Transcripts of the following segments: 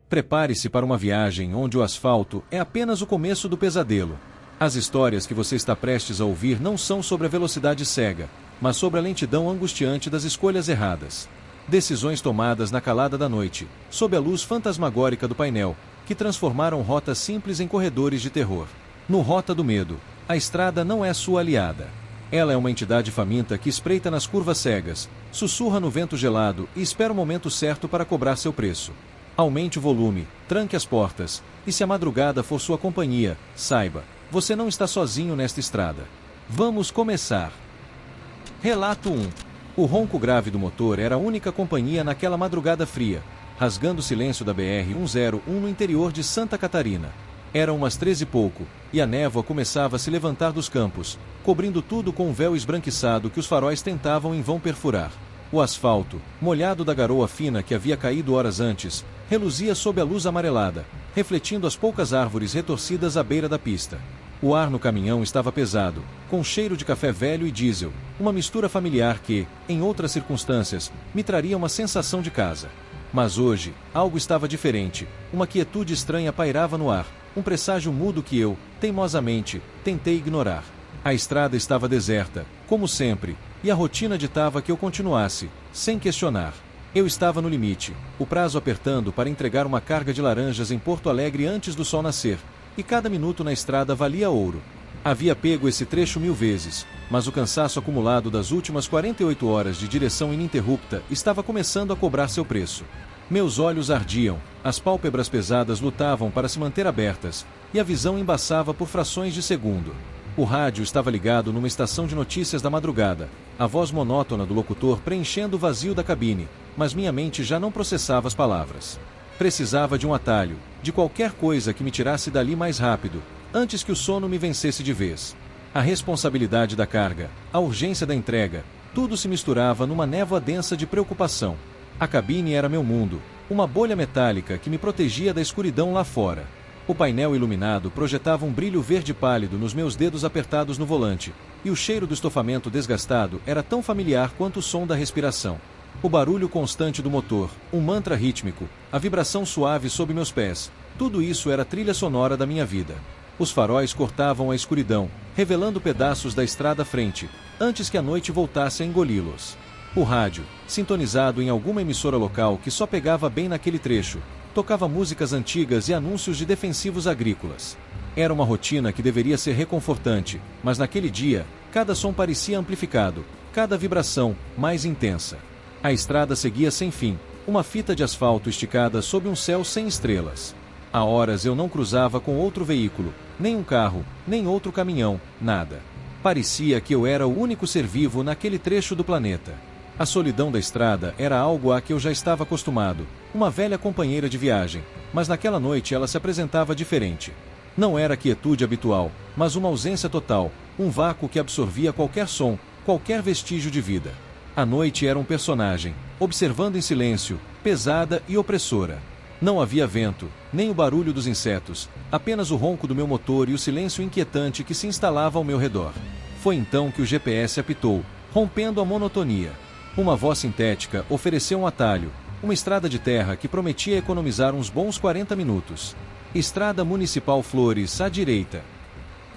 Prepare-se para uma viagem onde o asfalto é apenas o começo do pesadelo. As histórias que você está prestes a ouvir não são sobre a velocidade cega, mas sobre a lentidão angustiante das escolhas erradas. Decisões tomadas na calada da noite, sob a luz fantasmagórica do painel, que transformaram rotas simples em corredores de terror. No Rota do Medo, a estrada não é sua aliada. Ela é uma entidade faminta que espreita nas curvas cegas, sussurra no vento gelado e espera o momento certo para cobrar seu preço. Aumente o volume, tranque as portas, e se a madrugada for sua companhia, saiba, você não está sozinho nesta estrada. Vamos começar. Relato 1. O ronco grave do motor era a única companhia naquela madrugada fria, rasgando o silêncio da BR-101 no interior de Santa Catarina. Eram umas 13 e pouco, e a névoa começava a se levantar dos campos, cobrindo tudo com um véu esbranquiçado que os faróis tentavam em vão perfurar. O asfalto, molhado da garoa fina que havia caído horas antes, reluzia sob a luz amarelada, refletindo as poucas árvores retorcidas à beira da pista. O ar no caminhão estava pesado, com cheiro de café velho e diesel, uma mistura familiar que, em outras circunstâncias, me traria uma sensação de casa. Mas hoje, algo estava diferente, uma quietude estranha pairava no ar, um presságio mudo que eu, teimosamente, tentei ignorar. A estrada estava deserta, como sempre, e a rotina ditava que eu continuasse, sem questionar. Eu estava no limite, o prazo apertando para entregar uma carga de laranjas em Porto Alegre antes do sol nascer, e cada minuto na estrada valia ouro. Havia pego esse trecho 1000 vezes, mas o cansaço acumulado das últimas 48 horas de direção ininterrupta estava começando a cobrar seu preço. Meus olhos ardiam, as pálpebras pesadas lutavam para se manter abertas, e a visão embaçava por frações de segundo. O rádio estava ligado numa estação de notícias da madrugada, a voz monótona do locutor preenchendo o vazio da cabine, mas minha mente já não processava as palavras. Precisava de um atalho, de qualquer coisa que me tirasse dali mais rápido, antes que o sono me vencesse de vez. A responsabilidade da carga, a urgência da entrega, tudo se misturava numa névoa densa de preocupação. A cabine era meu mundo, uma bolha metálica que me protegia da escuridão lá fora. O painel iluminado projetava um brilho verde pálido nos meus dedos apertados no volante, e o cheiro do estofamento desgastado era tão familiar quanto o som da respiração. O barulho constante do motor, um mantra rítmico, a vibração suave sob meus pés, tudo isso era a trilha sonora da minha vida. Os faróis cortavam a escuridão, revelando pedaços da estrada à frente, antes que a noite voltasse a engoli-los. O rádio, sintonizado em alguma emissora local que só pegava bem naquele trecho, tocava músicas antigas e anúncios de defensivos agrícolas. Era uma rotina que deveria ser reconfortante, mas naquele dia, cada som parecia amplificado, cada vibração, mais intensa. A estrada seguia sem fim, uma fita de asfalto esticada sob um céu sem estrelas. Há horas eu não cruzava com outro veículo, nem um carro, nem outro caminhão, nada. Parecia que eu era o único ser vivo naquele trecho do planeta. A solidão da estrada era algo a que eu já estava acostumado, uma velha companheira de viagem, mas naquela noite ela se apresentava diferente. Não era a quietude habitual, mas uma ausência total, um vácuo que absorvia qualquer som, qualquer vestígio de vida. A noite era um personagem, observando em silêncio, pesada e opressora. Não havia vento, nem o barulho dos insetos, apenas o ronco do meu motor e o silêncio inquietante que se instalava ao meu redor. Foi então que o GPS apitou, rompendo a monotonia. Uma voz sintética ofereceu um atalho, uma estrada de terra que prometia economizar uns bons 40 minutos. Estrada Municipal Flores, à direita.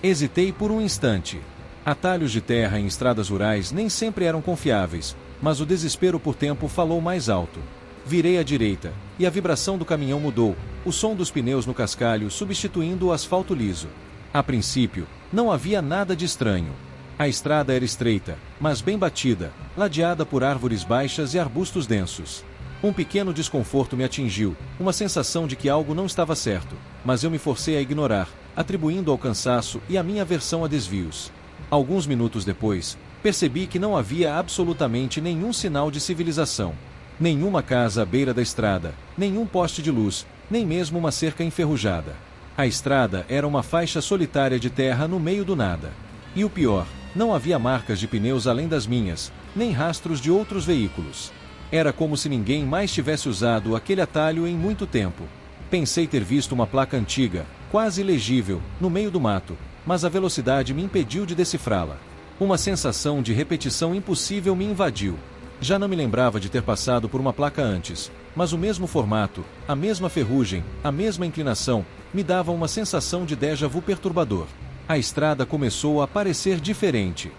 Hesitei por um instante. Atalhos de terra em estradas rurais nem sempre eram confiáveis, mas o desespero por tempo falou mais alto. Virei à direita, e a vibração do caminhão mudou, o som dos pneus no cascalho substituindo o asfalto liso. A princípio, não havia nada de estranho. A estrada era estreita, mas bem batida, ladeada por árvores baixas e arbustos densos. Um pequeno desconforto me atingiu, uma sensação de que algo não estava certo, mas eu me forcei a ignorar, atribuindo ao cansaço e à minha aversão a desvios. Alguns minutos depois, percebi que não havia absolutamente nenhum sinal de civilização. Nenhuma casa à beira da estrada, nenhum poste de luz, nem mesmo uma cerca enferrujada. A estrada era uma faixa solitária de terra no meio do nada. E o pior, não havia marcas de pneus além das minhas, nem rastros de outros veículos. Era como se ninguém mais tivesse usado aquele atalho em muito tempo. Pensei ter visto uma placa antiga, quase ilegível, no meio do mato, mas a velocidade me impediu de decifrá-la. Uma sensação de repetição impossível me invadiu. Já não me lembrava de ter passado por uma placa antes, mas o mesmo formato, a mesma ferrugem, a mesma inclinação, me davam uma sensação de déjà vu perturbador. A estrada começou a parecer diferente.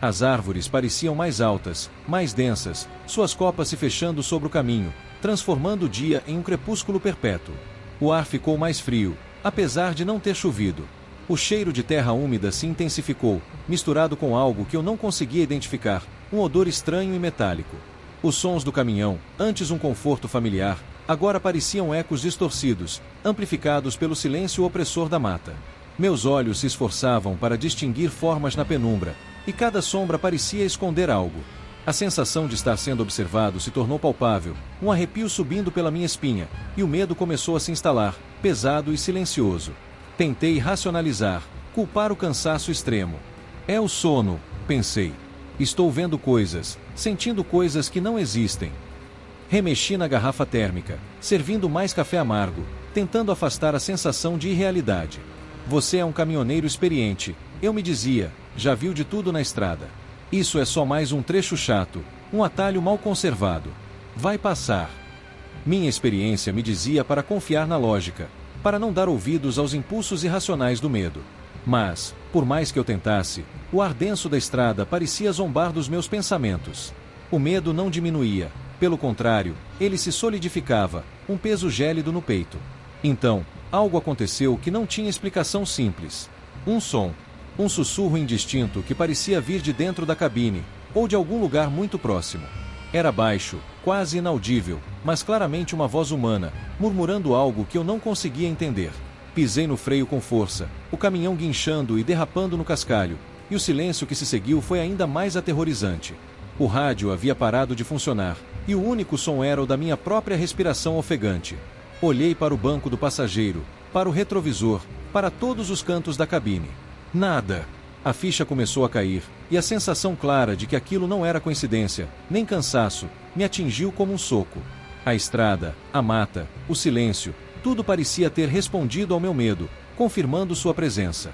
As árvores pareciam mais altas, mais densas, suas copas se fechando sobre o caminho, transformando o dia em um crepúsculo perpétuo. O ar ficou mais frio, apesar de não ter chovido. O cheiro de terra úmida se intensificou, misturado com algo que eu não conseguia identificar, um odor estranho e metálico. Os sons do caminhão, antes um conforto familiar, agora pareciam ecos distorcidos, amplificados pelo silêncio opressor da mata. Meus olhos se esforçavam para distinguir formas na penumbra, e cada sombra parecia esconder algo. A sensação de estar sendo observado se tornou palpável, um arrepio subindo pela minha espinha, e o medo começou a se instalar, pesado e silencioso. Tentei racionalizar, culpar o cansaço extremo. É o sono, pensei. Estou vendo coisas, sentindo coisas que não existem. Remexi na garrafa térmica, servindo mais café amargo, tentando afastar a sensação de irrealidade. Você é um caminhoneiro experiente, eu me dizia, já viu de tudo na estrada. Isso é só mais um trecho chato, um atalho mal conservado. Vai passar. Minha experiência me dizia para confiar na lógica, para não dar ouvidos aos impulsos irracionais do medo. Mas, por mais que eu tentasse, o ar denso da estrada parecia zombar dos meus pensamentos. O medo não diminuía, pelo contrário, ele se solidificava, um peso gélido no peito. Então, algo aconteceu que não tinha explicação simples. Um som. Um sussurro indistinto que parecia vir de dentro da cabine, ou de algum lugar muito próximo. Era baixo, quase inaudível, mas claramente uma voz humana, murmurando algo que eu não conseguia entender. Pisei no freio com força, o caminhão guinchando e derrapando no cascalho, e o silêncio que se seguiu foi ainda mais aterrorizante. O rádio havia parado de funcionar, e o único som era o da minha própria respiração ofegante. Olhei para o banco do passageiro, para o retrovisor, para todos os cantos da cabine. Nada. A ficha começou a cair, e a sensação clara de que aquilo não era coincidência, nem cansaço, me atingiu como um soco. A estrada, a mata, o silêncio, tudo parecia ter respondido ao meu medo, confirmando sua presença.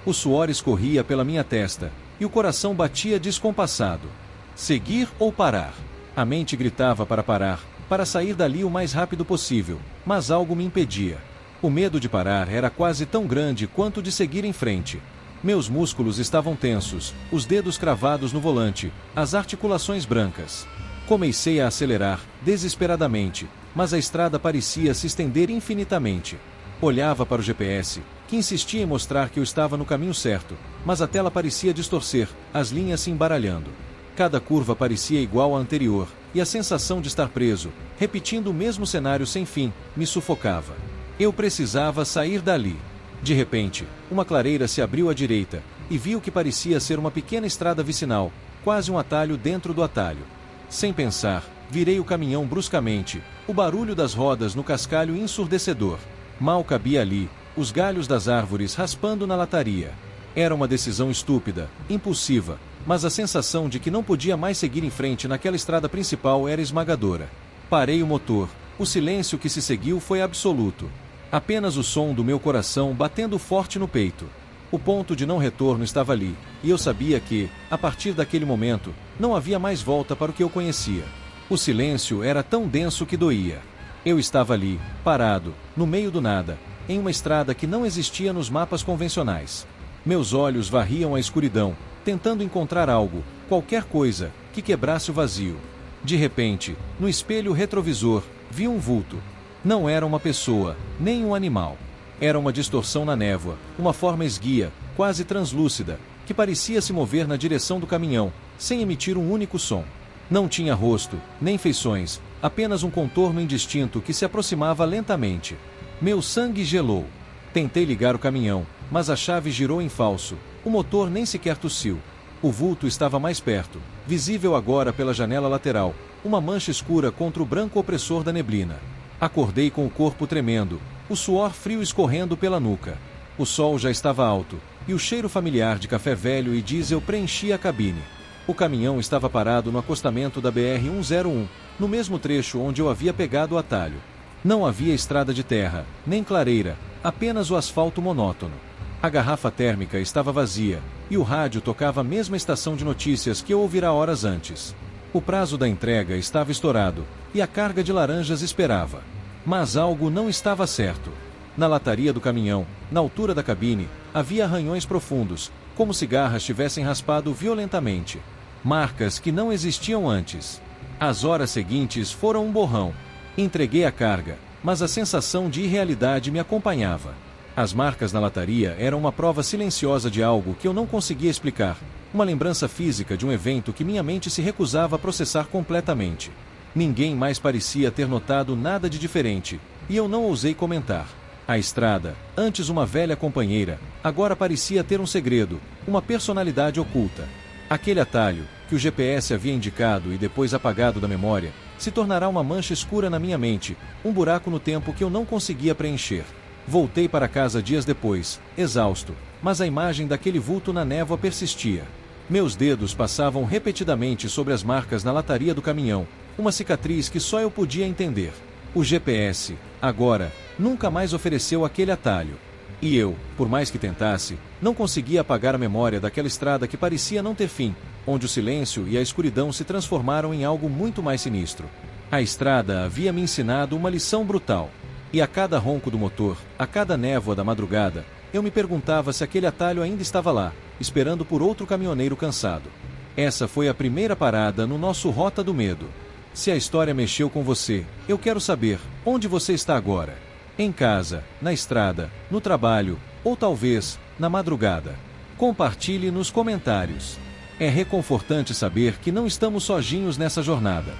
O suor escorria pela minha testa, e o coração batia descompassado. Seguir ou parar? A mente gritava para parar, para sair dali o mais rápido possível, mas algo me impedia. O medo de parar era quase tão grande quanto de seguir em frente. Meus músculos estavam tensos, os dedos cravados no volante, as articulações brancas. Comecei a acelerar, desesperadamente, mas a estrada parecia se estender infinitamente. Olhava para o GPS, que insistia em mostrar que eu estava no caminho certo, mas a tela parecia distorcer, as linhas se embaralhando. Cada curva parecia igual à anterior, e a sensação de estar preso, repetindo o mesmo cenário sem fim, me sufocava. Eu precisava sair dali. De repente, uma clareira se abriu à direita, e vi o que parecia ser uma pequena estrada vicinal, quase um atalho dentro do atalho. Sem pensar, virei o caminhão bruscamente, o barulho das rodas no cascalho ensurdecedor. Mal cabia ali, os galhos das árvores raspando na lataria. Era uma decisão estúpida, impulsiva, mas a sensação de que não podia mais seguir em frente naquela estrada principal era esmagadora. Parei o motor, o silêncio que se seguiu foi absoluto. Apenas o som do meu coração batendo forte no peito. O ponto de não retorno estava ali, e eu sabia que, a partir daquele momento, não havia mais volta para o que eu conhecia. O silêncio era tão denso que doía. Eu estava ali, parado, no meio do nada, em uma estrada que não existia nos mapas convencionais. Meus olhos varriam a escuridão, tentando encontrar algo, qualquer coisa, que quebrasse o vazio. De repente, no espelho retrovisor, vi um vulto. Não era uma pessoa, nem um animal. Era uma distorção na névoa, uma forma esguia, quase translúcida, que parecia se mover na direção do caminhão, sem emitir um único som. Não tinha rosto, nem feições, apenas um contorno indistinto que se aproximava lentamente. Meu sangue gelou. Tentei ligar o caminhão, mas a chave girou em falso, o motor nem sequer tossiu. O vulto estava mais perto, visível agora pela janela lateral, uma mancha escura contra o branco opressor da neblina. Acordei com o corpo tremendo, o suor frio escorrendo pela nuca. O sol já estava alto, e o cheiro familiar de café velho e diesel preenchia a cabine. O caminhão estava parado no acostamento da BR-101, no mesmo trecho onde eu havia pegado o atalho. Não havia estrada de terra, nem clareira, apenas o asfalto monótono. A garrafa térmica estava vazia, e o rádio tocava a mesma estação de notícias que eu ouvira horas antes. O prazo da entrega estava estourado, e a carga de laranjas esperava. Mas algo não estava certo. Na lataria do caminhão, na altura da cabine, havia arranhões profundos, como se garras tivessem raspado violentamente. Marcas que não existiam antes. As horas seguintes foram um borrão. Entreguei a carga, mas a sensação de irrealidade me acompanhava. As marcas na lataria eram uma prova silenciosa de algo que eu não conseguia explicar, uma lembrança física de um evento que minha mente se recusava a processar completamente. Ninguém mais parecia ter notado nada de diferente, e eu não ousei comentar. A estrada, antes uma velha companheira, agora parecia ter um segredo, uma personalidade oculta. Aquele atalho, que o GPS havia indicado e depois apagado da memória, se tornará uma mancha escura na minha mente, um buraco no tempo que eu não conseguia preencher. Voltei para casa dias depois, exausto, mas a imagem daquele vulto na névoa persistia. Meus dedos passavam repetidamente sobre as marcas na lataria do caminhão, uma cicatriz que só eu podia entender. O GPS, agora, nunca mais ofereceu aquele atalho. E eu, por mais que tentasse, não conseguia apagar a memória daquela estrada que parecia não ter fim, onde o silêncio e a escuridão se transformaram em algo muito mais sinistro. A estrada havia me ensinado uma lição brutal. E a cada ronco do motor, a cada névoa da madrugada, eu me perguntava se aquele atalho ainda estava lá, esperando por outro caminhoneiro cansado. Essa foi a primeira parada no nosso Rota do Medo. Se a história mexeu com você, eu quero saber, onde você está agora? Em casa, na estrada, no trabalho, ou talvez, na madrugada? Compartilhe nos comentários. É reconfortante saber que não estamos sozinhos nessa jornada.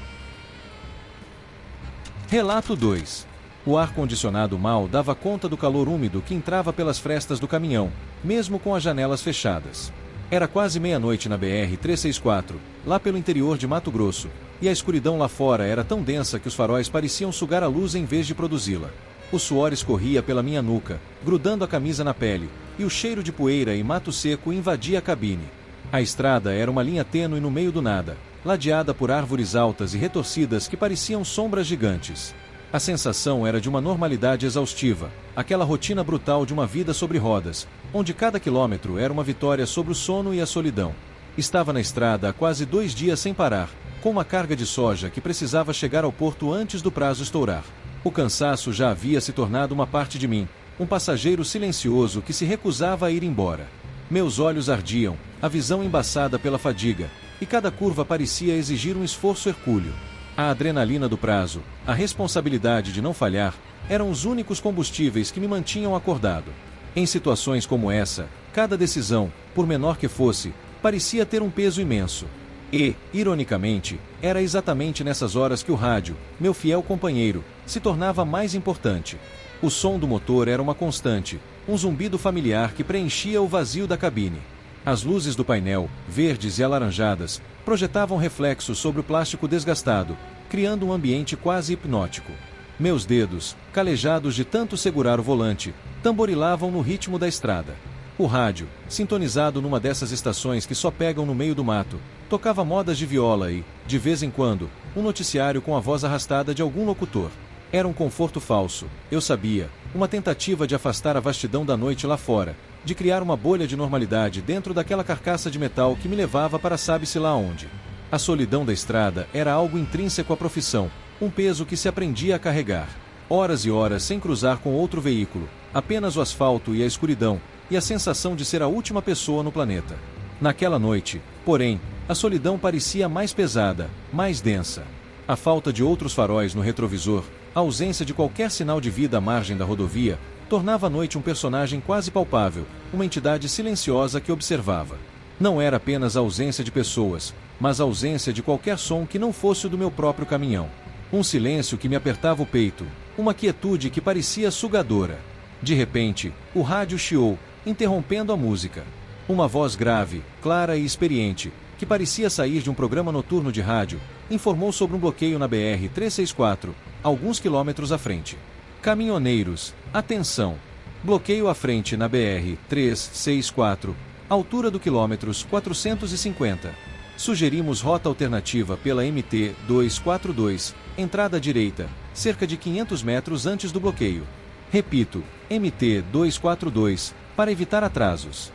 Relato 2. O ar-condicionado mal dava conta do calor úmido que entrava pelas frestas do caminhão, mesmo com as janelas fechadas. Era quase meia-noite na BR-364, lá pelo interior de Mato Grosso, e a escuridão lá fora era tão densa que os faróis pareciam sugar a luz em vez de produzi-la. O suor escorria pela minha nuca, grudando a camisa na pele, e o cheiro de poeira e mato seco invadia a cabine. A estrada era uma linha tênue no meio do nada, ladeada por árvores altas e retorcidas que pareciam sombras gigantes. A sensação era de uma normalidade exaustiva, aquela rotina brutal de uma vida sobre rodas, onde cada quilômetro era uma vitória sobre o sono e a solidão. Estava na estrada há quase 2 dias sem parar, com uma carga de soja que precisava chegar ao porto antes do prazo estourar. O cansaço já havia se tornado uma parte de mim, um passageiro silencioso que se recusava a ir embora. Meus olhos ardiam, a visão embaçada pela fadiga, e cada curva parecia exigir um esforço hercúleo. A adrenalina do prazo, a responsabilidade de não falhar, eram os únicos combustíveis que me mantinham acordado. Em situações como essa, cada decisão, por menor que fosse, parecia ter um peso imenso. E, ironicamente, era exatamente nessas horas que o rádio, meu fiel companheiro, se tornava mais importante. O som do motor era uma constante, um zumbido familiar que preenchia o vazio da cabine. As luzes do painel, verdes e alaranjadas, projetavam reflexos sobre o plástico desgastado, criando um ambiente quase hipnótico. Meus dedos, calejados de tanto segurar o volante, tamborilavam no ritmo da estrada. O rádio, sintonizado numa dessas estações que só pegam no meio do mato, tocava modas de viola e, de vez em quando, um noticiário com a voz arrastada de algum locutor. Era um conforto falso, eu sabia, uma tentativa de afastar a vastidão da noite lá fora, de criar uma bolha de normalidade dentro daquela carcaça de metal que me levava para sabe-se lá onde. A solidão da estrada era algo intrínseco à profissão, um peso que se aprendia a carregar. Horas e horas sem cruzar com outro veículo, apenas o asfalto e a escuridão, e a sensação de ser a última pessoa no planeta. Naquela noite, porém, a solidão parecia mais pesada, mais densa. A falta de outros faróis no retrovisor, a ausência de qualquer sinal de vida à margem da rodovia, tornava a noite um personagem quase palpável, uma entidade silenciosa que observava. Não era apenas a ausência de pessoas, mas a ausência de qualquer som que não fosse o do meu próprio caminhão. Um silêncio que me apertava o peito, uma quietude que parecia sugadora. De repente, o rádio chiou, interrompendo a música. Uma voz grave, clara e experiente, que parecia sair de um programa noturno de rádio, informou sobre um bloqueio na BR-364, alguns quilômetros à frente. Caminhoneiros, atenção! Bloqueio à frente na BR-364, altura do quilômetros 450. Sugerimos rota alternativa pela MT-242, entrada à direita, cerca de 500 metros antes do bloqueio. Repito, MT-242, para evitar atrasos.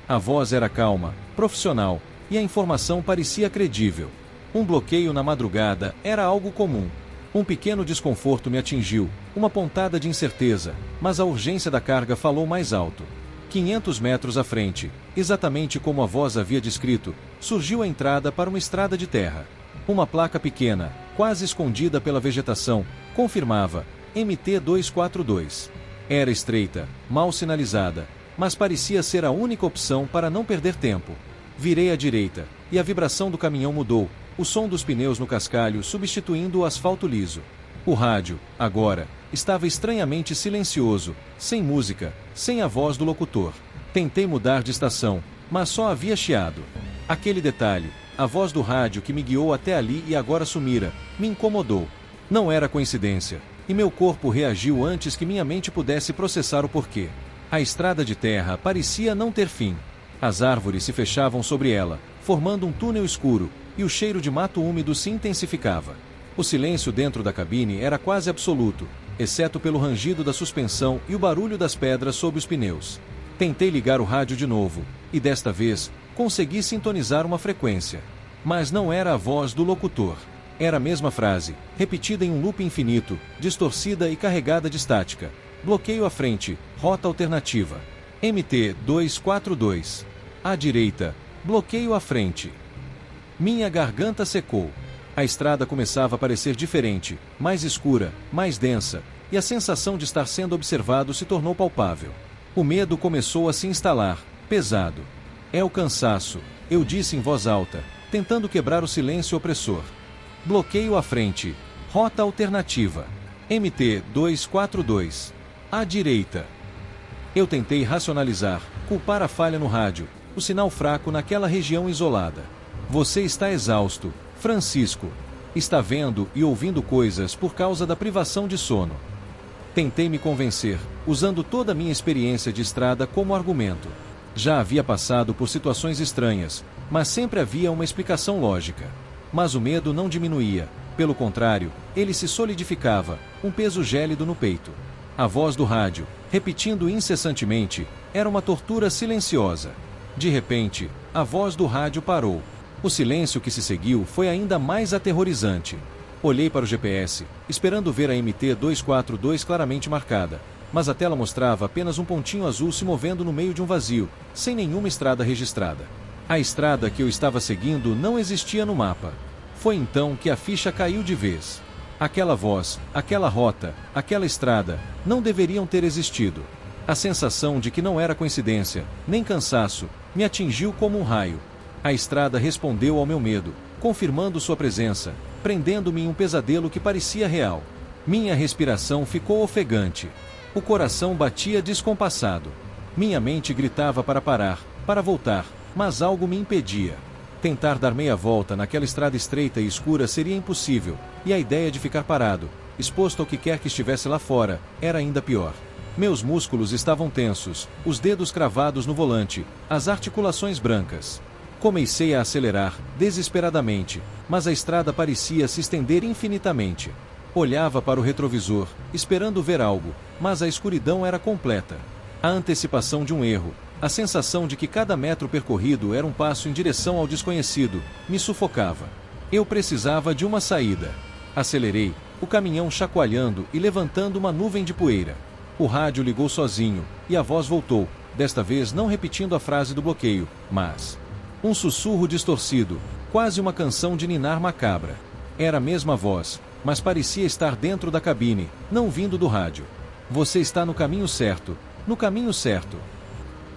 A voz era calma, profissional, e a informação parecia credível. Um bloqueio na madrugada era algo comum. Um pequeno desconforto me atingiu, uma pontada de incerteza, mas a urgência da carga falou mais alto. 500 metros à frente, exatamente como a voz havia descrito, surgiu a entrada para uma estrada de terra. Uma placa pequena, quase escondida pela vegetação, confirmava MT-242. Era estreita, mal sinalizada, mas parecia ser a única opção para não perder tempo. Virei à direita, e a vibração do caminhão mudou, o som dos pneus no cascalho substituindo o asfalto liso. O rádio, agora, estava estranhamente silencioso, sem música, sem a voz do locutor. Tentei mudar de estação, mas só havia chiado. Aquele detalhe, a voz do rádio que me guiou até ali e agora sumira, me incomodou. Não era coincidência, e meu corpo reagiu antes que minha mente pudesse processar o porquê. A estrada de terra parecia não ter fim. As árvores se fechavam sobre ela, formando um túnel escuro, e o cheiro de mato úmido se intensificava. O silêncio dentro da cabine era quase absoluto, exceto pelo rangido da suspensão e o barulho das pedras sob os pneus. Tentei ligar o rádio de novo, e desta vez, consegui sintonizar uma frequência. Mas não era a voz do locutor. Era a mesma frase, repetida em um loop infinito, distorcida e carregada de estática. Bloqueio à frente, rota alternativa. MT-242. À direita, bloqueio à frente. Minha garganta secou. A estrada começava a parecer diferente, mais escura, mais densa, e a sensação de estar sendo observado se tornou palpável. O medo começou a se instalar, pesado. É o cansaço, eu disse em voz alta, tentando quebrar o silêncio opressor. Bloqueio à frente, rota alternativa. MT-242. À direita. Eu tentei racionalizar, culpar a falha no rádio, o sinal fraco naquela região isolada. Você está exausto, Francisco. Está vendo e ouvindo coisas por causa da privação de sono. Tentei me convencer, usando toda a minha experiência de estrada como argumento. Já havia passado por situações estranhas, mas sempre havia uma explicação lógica. Mas o medo não diminuía, pelo contrário, ele se solidificava, um peso gélido no peito. A voz do rádio, repetindo incessantemente, era uma tortura silenciosa. De repente, a voz do rádio parou. O silêncio que se seguiu foi ainda mais aterrorizante. Olhei para o GPS, esperando ver a MT-242 claramente marcada, mas a tela mostrava apenas um pontinho azul se movendo no meio de um vazio, sem nenhuma estrada registrada. A estrada que eu estava seguindo não existia no mapa. Foi então que a ficha caiu de vez. Aquela voz, aquela rota, aquela estrada, não deveriam ter existido. A sensação de que não era coincidência, nem cansaço, me atingiu como um raio. A estrada respondeu ao meu medo, confirmando sua presença, prendendo-me em um pesadelo que parecia real. Minha respiração ficou ofegante. O coração batia descompassado. Minha mente gritava para parar, para voltar, mas algo me impedia. Tentar dar meia volta naquela estrada estreita e escura seria impossível, e a ideia de ficar parado, exposto ao que quer que estivesse lá fora, era ainda pior. Meus músculos estavam tensos, os dedos cravados no volante, as articulações brancas. Comecei a acelerar, desesperadamente, mas a estrada parecia se estender infinitamente. Olhava para o retrovisor, esperando ver algo, mas a escuridão era completa. A antecipação de um erro, a sensação de que cada metro percorrido era um passo em direção ao desconhecido, me sufocava. Eu precisava de uma saída. Acelerei, o caminhão chacoalhando e levantando uma nuvem de poeira. O rádio ligou sozinho, e a voz voltou, desta vez não repetindo a frase do bloqueio, mas... um sussurro distorcido, quase uma canção de ninar macabra. Era a mesma voz, mas parecia estar dentro da cabine, não vindo do rádio. Você está no caminho certo, no caminho certo.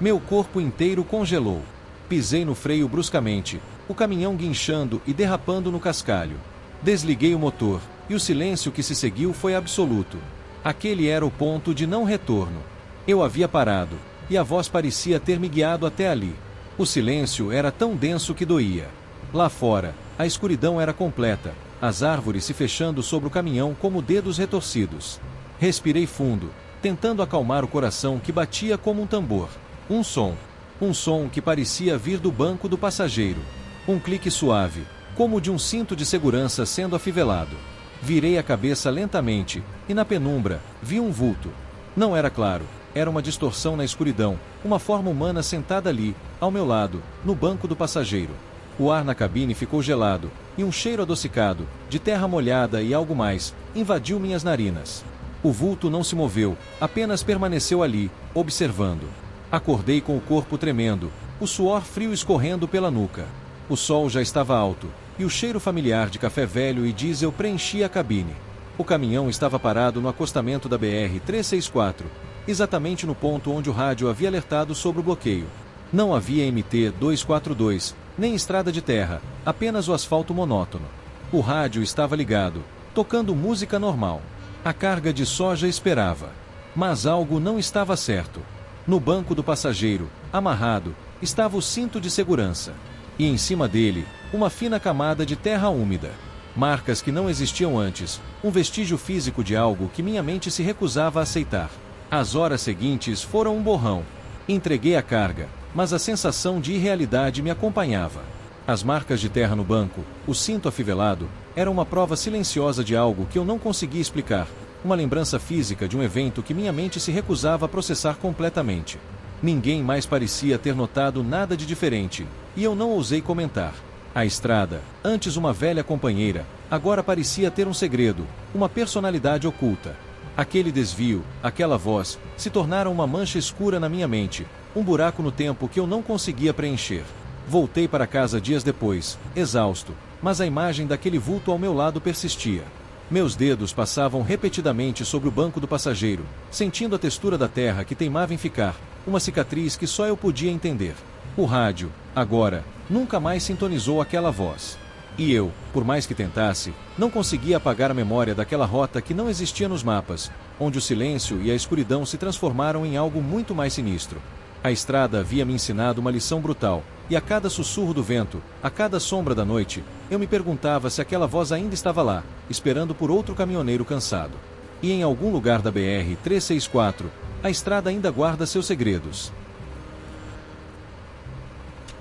Meu corpo inteiro congelou. Pisei no freio bruscamente, o caminhão guinchando e derrapando no cascalho. Desliguei o motor, e o silêncio que se seguiu foi absoluto. Aquele era o ponto de não retorno. Eu havia parado, e a voz parecia ter me guiado até ali. O silêncio era tão denso que doía. Lá fora, a escuridão era completa, as árvores se fechando sobre o caminhão como dedos retorcidos. Respirei fundo, tentando acalmar o coração que batia como um tambor. Um som que parecia vir do banco do passageiro. Um clique suave, como de um cinto de segurança sendo afivelado. Virei a cabeça lentamente, e na penumbra, vi um vulto. Não era claro, era uma distorção na escuridão, uma forma humana sentada ali, ao meu lado, no banco do passageiro. O ar na cabine ficou gelado, e um cheiro adocicado, de terra molhada e algo mais, invadiu minhas narinas. O vulto não se moveu, apenas permaneceu ali, observando. Acordei com o corpo tremendo, o suor frio escorrendo pela nuca. O sol já estava alto, e o cheiro familiar de café velho e diesel preenchia a cabine. O caminhão estava parado no acostamento da BR-364, exatamente no ponto onde o rádio havia alertado sobre o bloqueio. Não havia MT-242, nem estrada de terra, apenas o asfalto monótono. O rádio estava ligado, tocando música normal. A carga de soja esperava. Mas algo não estava certo. No banco do passageiro, amarrado, estava o cinto de segurança. E em cima dele, uma fina camada de terra úmida. Marcas que não existiam antes, um vestígio físico de algo que minha mente se recusava a aceitar. As horas seguintes foram um borrão. Entreguei a carga, mas a sensação de irrealidade me acompanhava. As marcas de terra no banco, o cinto afivelado, era uma prova silenciosa de algo que eu não conseguia explicar, uma lembrança física de um evento que minha mente se recusava a processar completamente. Ninguém mais parecia ter notado nada de diferente, e eu não ousei comentar. A estrada, antes uma velha companheira, agora parecia ter um segredo, uma personalidade oculta. Aquele desvio, aquela voz, se tornaram uma mancha escura na minha mente, um buraco no tempo que eu não conseguia preencher. Voltei para casa dias depois, exausto, mas a imagem daquele vulto ao meu lado persistia. Meus dedos passavam repetidamente sobre o banco do passageiro, sentindo a textura da terra que teimava em ficar, uma cicatriz que só eu podia entender. O rádio, agora, nunca mais sintonizou aquela voz. E eu, por mais que tentasse, não conseguia apagar a memória daquela rota que não existia nos mapas, onde o silêncio e a escuridão se transformaram em algo muito mais sinistro. A estrada havia me ensinado uma lição brutal, e a cada sussurro do vento, a cada sombra da noite, eu me perguntava se aquela voz ainda estava lá, esperando por outro caminhoneiro cansado. E em algum lugar da BR-364, a estrada ainda guarda seus segredos.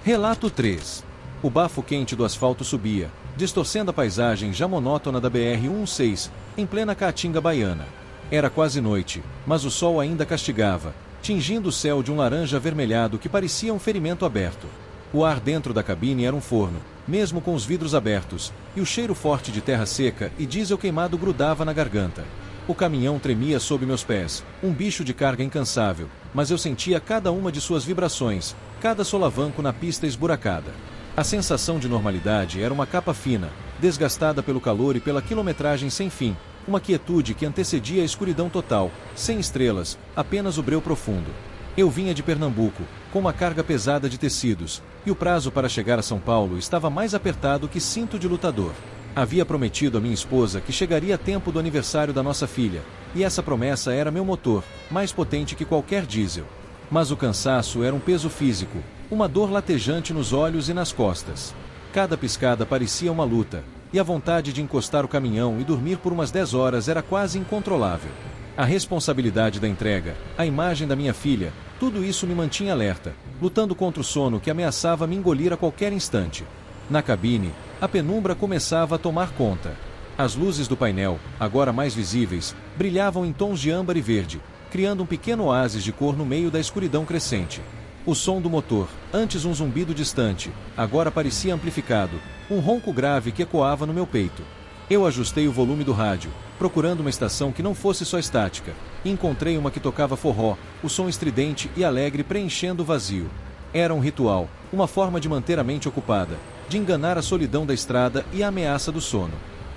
Relato 3. O bafo quente do asfalto subia, distorcendo a paisagem já monótona da BR-116, em plena Caatinga baiana. Era quase noite, mas o sol ainda castigava, tingindo o céu de um laranja avermelhado que parecia um ferimento aberto. O ar dentro da cabine era um forno, mesmo com os vidros abertos, e o cheiro forte de terra seca e diesel queimado grudava na garganta. O caminhão tremia sob meus pés, um bicho de carga incansável, mas eu sentia cada uma de suas vibrações, cada solavanco na pista esburacada. A sensação de normalidade era uma capa fina, desgastada pelo calor e pela quilometragem sem fim, uma quietude que antecedia a escuridão total, sem estrelas, apenas o breu profundo. Eu vinha de Pernambuco, com uma carga pesada de tecidos, e o prazo para chegar a São Paulo estava mais apertado que cinto de lutador. Havia prometido à minha esposa que chegaria a tempo do aniversário da nossa filha, e essa promessa era meu motor, mais potente que qualquer diesel. Mas o cansaço era um peso físico, uma dor latejante nos olhos e nas costas. Cada piscada parecia uma luta, e a vontade de encostar o caminhão e dormir por umas 10 horas era quase incontrolável. A responsabilidade da entrega, a imagem da minha filha, tudo isso me mantinha alerta, lutando contra o sono que ameaçava me engolir a qualquer instante. Na cabine, a penumbra começava a tomar conta. As luzes do painel, agora mais visíveis, brilhavam em tons de âmbar e verde, criando um pequeno oásis de cor no meio da escuridão crescente. O som do motor, antes um zumbido distante, agora parecia amplificado, um ronco grave que ecoava no meu peito. Eu ajustei o volume do rádio, procurando uma estação que não fosse só estática, e encontrei uma que tocava forró, o som estridente e alegre preenchendo o vazio. Era um ritual, uma forma de manter a mente ocupada, de enganar a solidão da estrada e a ameaça do sono.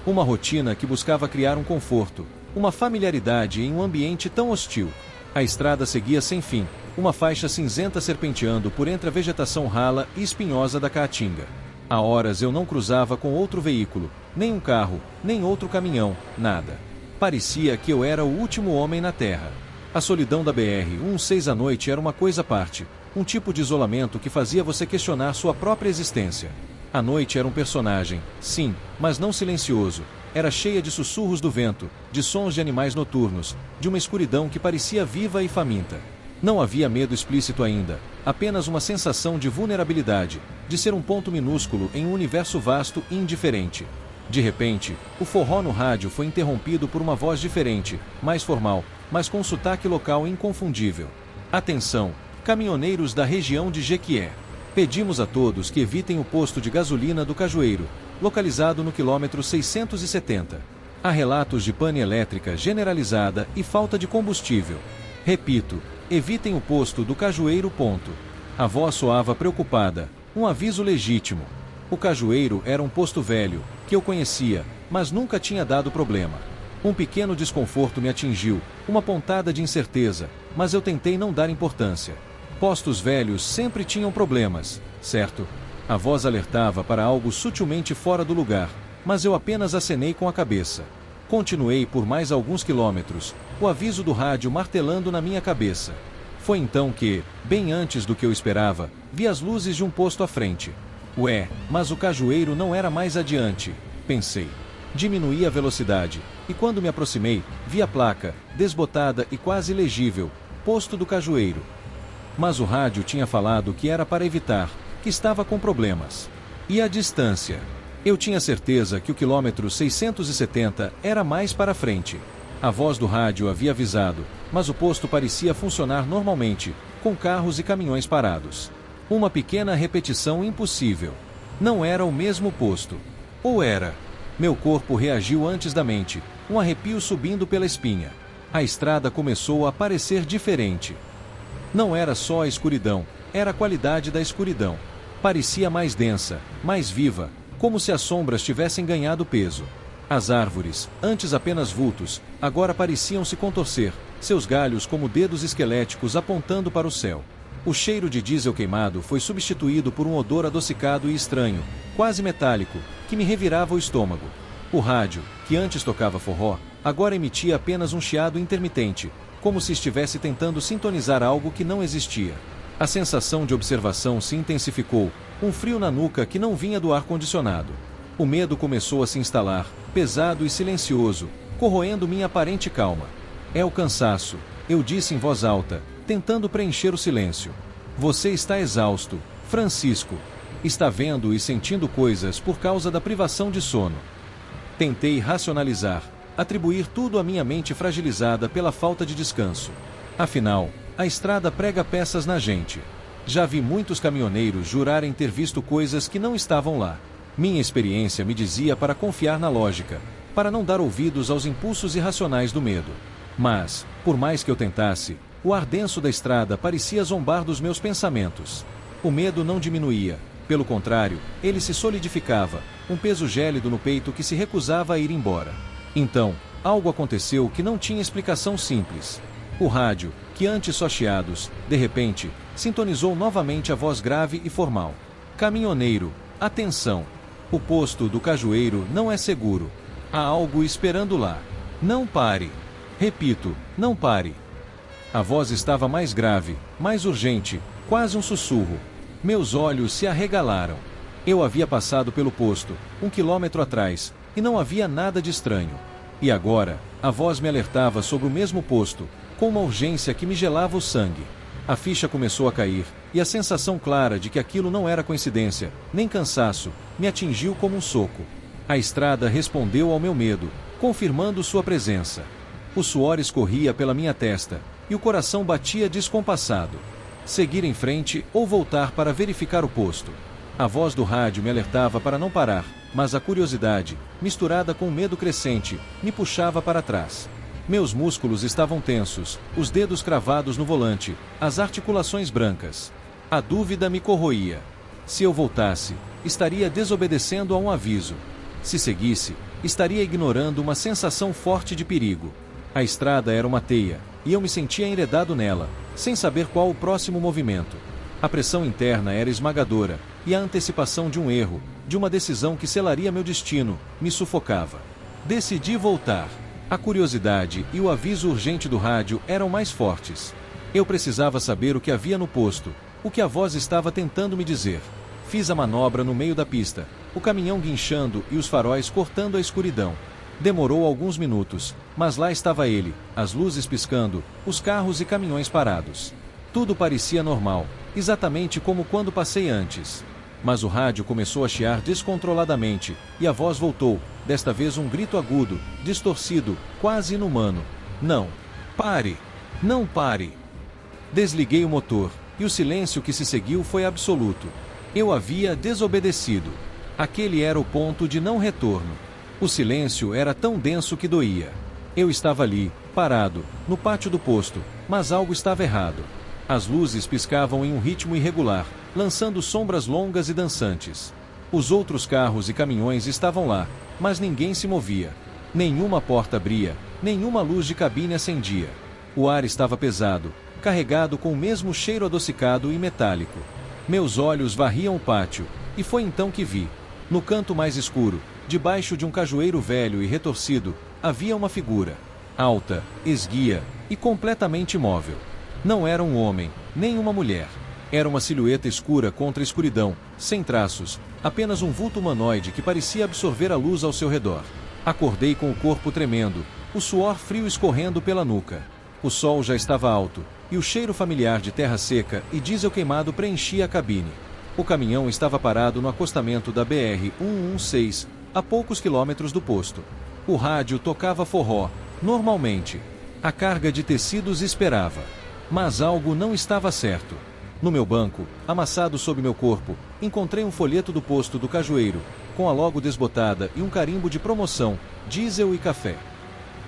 Uma rotina que buscava criar um conforto, uma familiaridade em um ambiente tão hostil. A estrada seguia sem fim, uma faixa cinzenta serpenteando por entre a vegetação rala e espinhosa da Caatinga. Há horas eu não cruzava com outro veículo, nem um carro, nem outro caminhão, nada. Parecia que eu era o último homem na Terra. A solidão da BR-116 à noite era uma coisa à parte, um tipo de isolamento que fazia você questionar sua própria existência. A noite era um personagem, sim, mas não silencioso. Era cheia de sussurros do vento, de sons de animais noturnos, de uma escuridão que parecia viva e faminta. Não havia medo explícito ainda, apenas uma sensação de vulnerabilidade, de ser um ponto minúsculo em um universo vasto e indiferente. De repente, o forró no rádio foi interrompido por uma voz diferente, mais formal, mas com um sotaque local inconfundível. Atenção, caminhoneiros da região de Jequié. Pedimos a todos que evitem o posto de gasolina do Cajueiro, localizado no quilômetro 670. Há relatos de pane elétrica generalizada e falta de combustível. Repito, evitem o posto do Cajueiro. A voz soava preocupada, um aviso legítimo. O Cajueiro era um posto velho, que eu conhecia, mas nunca tinha dado problema. Um pequeno desconforto me atingiu, uma pontada de incerteza, mas eu tentei não dar importância. Postos velhos sempre tinham problemas, certo? A voz alertava para algo sutilmente fora do lugar, mas eu apenas acenei com a cabeça. Continuei por mais alguns quilômetros, o aviso do rádio martelando na minha cabeça. Foi então que, bem antes do que eu esperava, vi as luzes de um posto à frente. Ué, mas o Cajueiro não era mais adiante, pensei. Diminuí a velocidade, e quando me aproximei, vi a placa, desbotada e quase ilegível, Posto do Cajueiro. Mas o rádio tinha falado que era para evitar, que estava com problemas. E a distância? Eu tinha certeza que o quilômetro 670 era mais para frente. A voz do rádio havia avisado, mas o posto parecia funcionar normalmente, com carros e caminhões parados. Uma pequena repetição impossível. Não era o mesmo posto. Ou era? Meu corpo reagiu antes da mente, um arrepio subindo pela espinha. A estrada começou a parecer diferente. Não era só a escuridão, era a qualidade da escuridão. Parecia mais densa, mais viva, como se as sombras tivessem ganhado peso. As árvores, antes apenas vultos, agora pareciam se contorcer, seus galhos como dedos esqueléticos apontando para o céu. O cheiro de diesel queimado foi substituído por um odor adocicado e estranho, quase metálico, que me revirava o estômago. O rádio, que antes tocava forró, agora emitia apenas um chiado intermitente, como se estivesse tentando sintonizar algo que não existia. A sensação de observação se intensificou, um frio na nuca que não vinha do ar-condicionado. O medo começou a se instalar, pesado e silencioso, corroendo minha aparente calma. É o cansaço, eu disse em voz alta, tentando preencher o silêncio. Você está exausto, Francisco. Está vendo e sentindo coisas por causa da privação de sono. Tentei racionalizar, atribuir tudo à minha mente fragilizada pela falta de descanso. Afinal, a estrada prega peças na gente. Já vi muitos caminhoneiros jurarem ter visto coisas que não estavam lá. Minha experiência me dizia para confiar na lógica, para não dar ouvidos aos impulsos irracionais do medo. Mas, por mais que eu tentasse, o ar denso da estrada parecia zombar dos meus pensamentos. O medo não diminuía, pelo contrário, ele se solidificava, um peso gélido no peito que se recusava a ir embora. Então, algo aconteceu que não tinha explicação simples. O rádio, que antes só chiados, de repente, sintonizou novamente a voz grave e formal. Caminhoneiro, atenção! O posto do Cajueiro não é seguro. Há algo esperando lá. Não pare. Repito, não pare. A voz estava mais grave, mais urgente, quase um sussurro. Meus olhos se arregalaram. Eu havia passado pelo posto, 1 quilômetro atrás, e não havia nada de estranho. E agora, a voz me alertava sobre o mesmo posto, com uma urgência que me gelava o sangue. A ficha começou a cair, e a sensação clara de que aquilo não era coincidência, nem cansaço, me atingiu como um soco. A estrada respondeu ao meu medo, confirmando sua presença. O suor escorria pela minha testa, e o coração batia descompassado. Seguir em frente ou voltar para verificar o posto. A voz do rádio me alertava para não parar, mas a curiosidade, misturada com o medo crescente, me puxava para trás. Meus músculos estavam tensos, os dedos cravados no volante, as articulações brancas. A dúvida me corroía. Se eu voltasse, estaria desobedecendo a um aviso. Se seguisse, estaria ignorando uma sensação forte de perigo. A estrada era uma teia, e eu me sentia enredado nela, sem saber qual o próximo movimento. A pressão interna era esmagadora, e a antecipação de um erro, de uma decisão que selaria meu destino, me sufocava. Decidi voltar. A curiosidade e o aviso urgente do rádio eram mais fortes. Eu precisava saber o que havia no posto, o que a voz estava tentando me dizer. Fiz a manobra no meio da pista, o caminhão guinchando e os faróis cortando a escuridão. Demorou alguns minutos, mas lá estava ele, as luzes piscando, os carros e caminhões parados. Tudo parecia normal, exatamente como quando passei antes. Mas o rádio começou a chiar descontroladamente, e a voz voltou, desta vez um grito agudo, distorcido, quase inumano. Não! Pare! Não pare! Desliguei o motor, e o silêncio que se seguiu foi absoluto. Eu havia desobedecido. Aquele era o ponto de não retorno. O silêncio era tão denso que doía. Eu estava ali, parado, no pátio do posto, mas algo estava errado. As luzes piscavam em um ritmo irregular, lançando sombras longas e dançantes. Os outros carros e caminhões estavam lá, mas ninguém se movia. Nenhuma porta abria, nenhuma luz de cabine acendia. O ar estava pesado, carregado com o mesmo cheiro adocicado e metálico. Meus olhos varriam o pátio, e foi então que vi. No canto mais escuro, debaixo de um cajueiro velho e retorcido, havia uma figura. Alta, esguia e completamente imóvel. Não era um homem, nem uma mulher. Era uma silhueta escura contra a escuridão, sem traços, apenas um vulto humanoide que parecia absorver a luz ao seu redor. Acordei com o corpo tremendo, o suor frio escorrendo pela nuca. O sol já estava alto, e o cheiro familiar de terra seca e diesel queimado preenchia a cabine. O caminhão estava parado no acostamento da BR-116, a poucos quilômetros do posto. O rádio tocava forró, normalmente. A carga de tecidos esperava. Mas algo não estava certo. No meu banco, amassado sob meu corpo, encontrei um folheto do posto do Cajueiro, com a logo desbotada e um carimbo de promoção, diesel e café.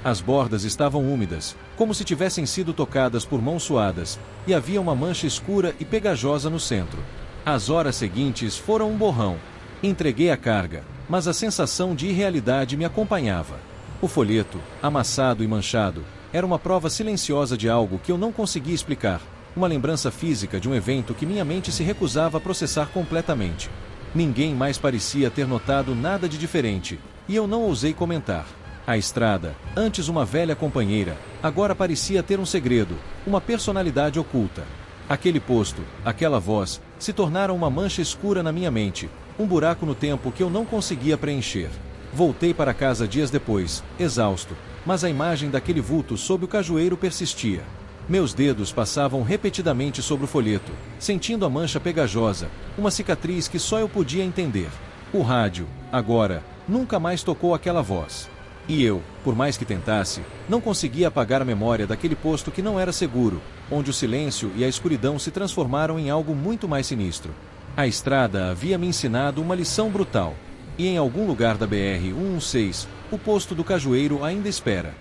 As bordas estavam úmidas, como se tivessem sido tocadas por mãos suadas, e havia uma mancha escura e pegajosa no centro. As horas seguintes foram um borrão. Entreguei a carga, mas a sensação de irrealidade me acompanhava. O folheto, amassado e manchado, era uma prova silenciosa de algo que eu não conseguia explicar, uma lembrança física de um evento que minha mente se recusava a processar completamente. Ninguém mais parecia ter notado nada de diferente, e eu não ousei comentar. A estrada, antes uma velha companheira, agora parecia ter um segredo, uma personalidade oculta. Aquele posto, aquela voz, se tornaram uma mancha escura na minha mente, um buraco no tempo que eu não conseguia preencher. Voltei para casa dias depois, exausto, mas a imagem daquele vulto sob o cajueiro persistia. Meus dedos passavam repetidamente sobre o folheto, sentindo a mancha pegajosa, uma cicatriz que só eu podia entender. O rádio, agora, nunca mais tocou aquela voz. E eu, por mais que tentasse, não conseguia apagar a memória daquele posto que não era seguro, onde o silêncio e a escuridão se transformaram em algo muito mais sinistro. A estrada havia me ensinado uma lição brutal. E em algum lugar da BR-116, o posto do Cajueiro ainda espera.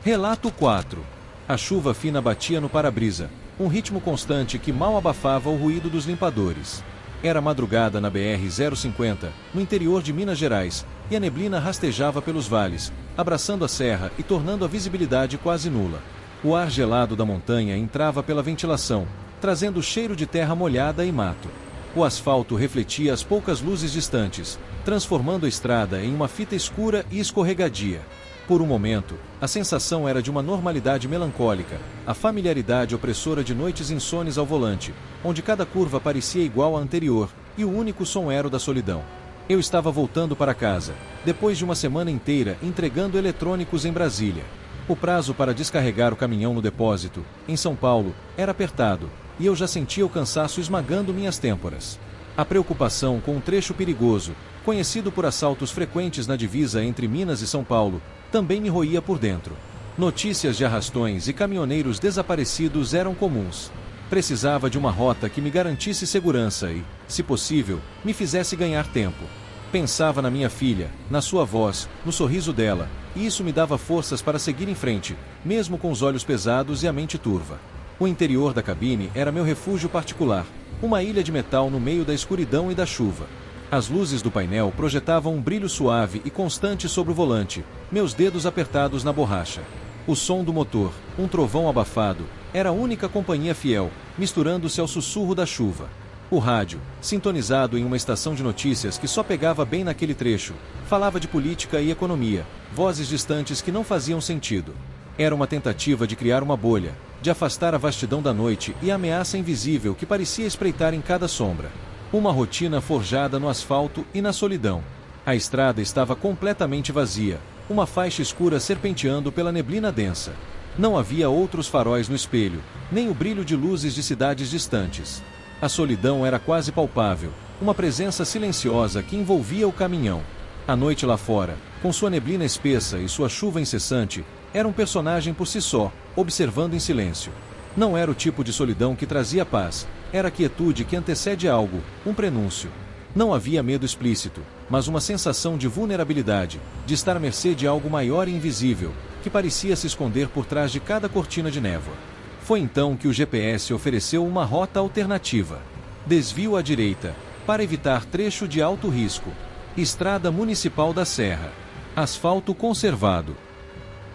Relato 4. A chuva fina batia no para-brisa, um ritmo constante que mal abafava o ruído dos limpadores. Era madrugada na BR-050, no interior de Minas Gerais, e a neblina rastejava pelos vales, abraçando a serra e tornando a visibilidade quase nula. O ar gelado da montanha entrava pela ventilação, trazendo cheiro de terra molhada e mato. O asfalto refletia as poucas luzes distantes, transformando a estrada em uma fita escura e escorregadia. Por um momento, a sensação era de uma normalidade melancólica, a familiaridade opressora de noites insones ao volante, onde cada curva parecia igual à anterior, e o único som era o da solidão. Eu estava voltando para casa, depois de uma semana inteira entregando eletrônicos em Brasília. O prazo para descarregar o caminhão no depósito, em São Paulo, era apertado, e eu já sentia o cansaço esmagando minhas têmporas. A preocupação com um trecho perigoso, conhecido por assaltos frequentes na divisa entre Minas e São Paulo, também me roía por dentro. Notícias de arrastões e caminhoneiros desaparecidos eram comuns. Precisava de uma rota que me garantisse segurança e, se possível, me fizesse ganhar tempo. Pensava na minha filha, na sua voz, no sorriso dela, e isso me dava forças para seguir em frente, mesmo com os olhos pesados e a mente turva. O interior da cabine era meu refúgio particular, uma ilha de metal no meio da escuridão e da chuva. As luzes do painel projetavam um brilho suave e constante sobre o volante, meus dedos apertados na borracha. O som do motor, um trovão abafado, era a única companhia fiel, misturando-se ao sussurro da chuva. O rádio, sintonizado em uma estação de notícias que só pegava bem naquele trecho, falava de política e economia, vozes distantes que não faziam sentido. Era uma tentativa de criar uma bolha, de afastar a vastidão da noite e a ameaça invisível que parecia espreitar em cada sombra. Uma rotina forjada no asfalto e na solidão. A estrada estava completamente vazia, uma faixa escura serpenteando pela neblina densa. Não havia outros faróis no espelho, nem o brilho de luzes de cidades distantes. A solidão era quase palpável, uma presença silenciosa que envolvia o caminhão. A noite lá fora, com sua neblina espessa e sua chuva incessante, era um personagem por si só, observando em silêncio. Não era o tipo de solidão que trazia paz, era a quietude que antecede algo, um prenúncio. Não havia medo explícito, mas uma sensação de vulnerabilidade, de estar à mercê de algo maior e invisível, que parecia se esconder por trás de cada cortina de névoa. Foi então que o GPS ofereceu uma rota alternativa. Desvio à direita, para evitar trecho de alto risco. Estrada Municipal da Serra. Asfalto conservado.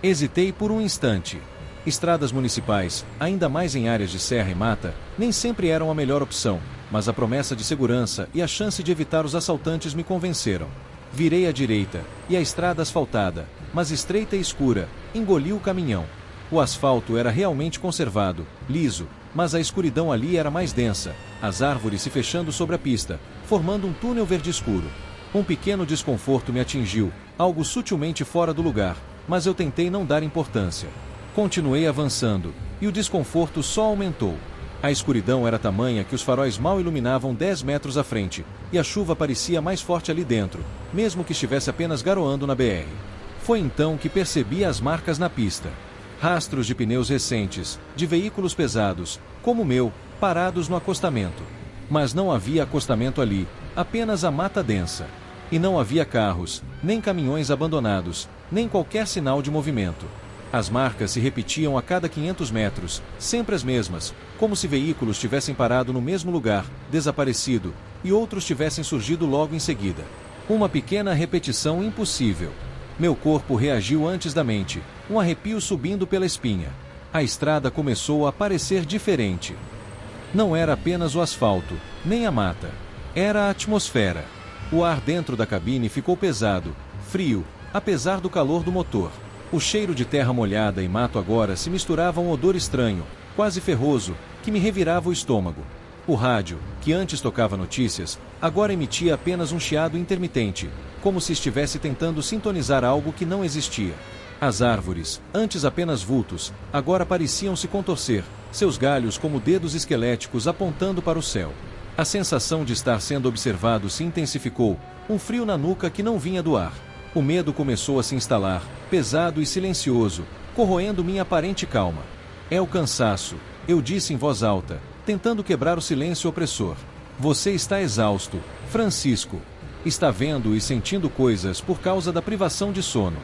Hesitei por um instante. Estradas municipais, ainda mais em áreas de serra e mata, nem sempre eram a melhor opção, mas a promessa de segurança e a chance de evitar os assaltantes me convenceram. Virei à direita, e a estrada asfaltada, mas estreita e escura, engoliu o caminhão. O asfalto era realmente conservado, liso, mas a escuridão ali era mais densa, as árvores se fechando sobre a pista, formando um túnel verde escuro. Um pequeno desconforto me atingiu, algo sutilmente fora do lugar, mas eu tentei não dar importância. Continuei avançando, e o desconforto só aumentou. A escuridão era tamanha que os faróis mal iluminavam 10 metros à frente, e a chuva parecia mais forte ali dentro, mesmo que estivesse apenas garoando na BR. Foi então que percebi as marcas na pista. Rastros de pneus recentes, de veículos pesados, como o meu, parados no acostamento. Mas não havia acostamento ali, apenas a mata densa. E não havia carros, nem caminhões abandonados, nem qualquer sinal de movimento. As marcas se repetiam a cada 500 metros, sempre as mesmas, como se veículos tivessem parado no mesmo lugar, desaparecido, e outros tivessem surgido logo em seguida. Uma pequena repetição impossível. Meu corpo reagiu antes da mente, um arrepio subindo pela espinha. A estrada começou a parecer diferente. Não era apenas o asfalto, nem a mata. Era a atmosfera. O ar dentro da cabine ficou pesado, frio, apesar do calor do motor. O cheiro de terra molhada e mato agora se misturava a um odor estranho, quase ferroso, que me revirava o estômago. O rádio, que antes tocava notícias, agora emitia apenas um chiado intermitente, como se estivesse tentando sintonizar algo que não existia. As árvores, antes apenas vultos, agora pareciam se contorcer, seus galhos como dedos esqueléticos apontando para o céu. A sensação de estar sendo observado se intensificou, um frio na nuca que não vinha do ar. O medo começou a se instalar, pesado e silencioso, corroendo minha aparente calma. É o cansaço, eu disse em voz alta, tentando quebrar o silêncio opressor. Você está exausto, Francisco. Está vendo e sentindo coisas por causa da privação de sono.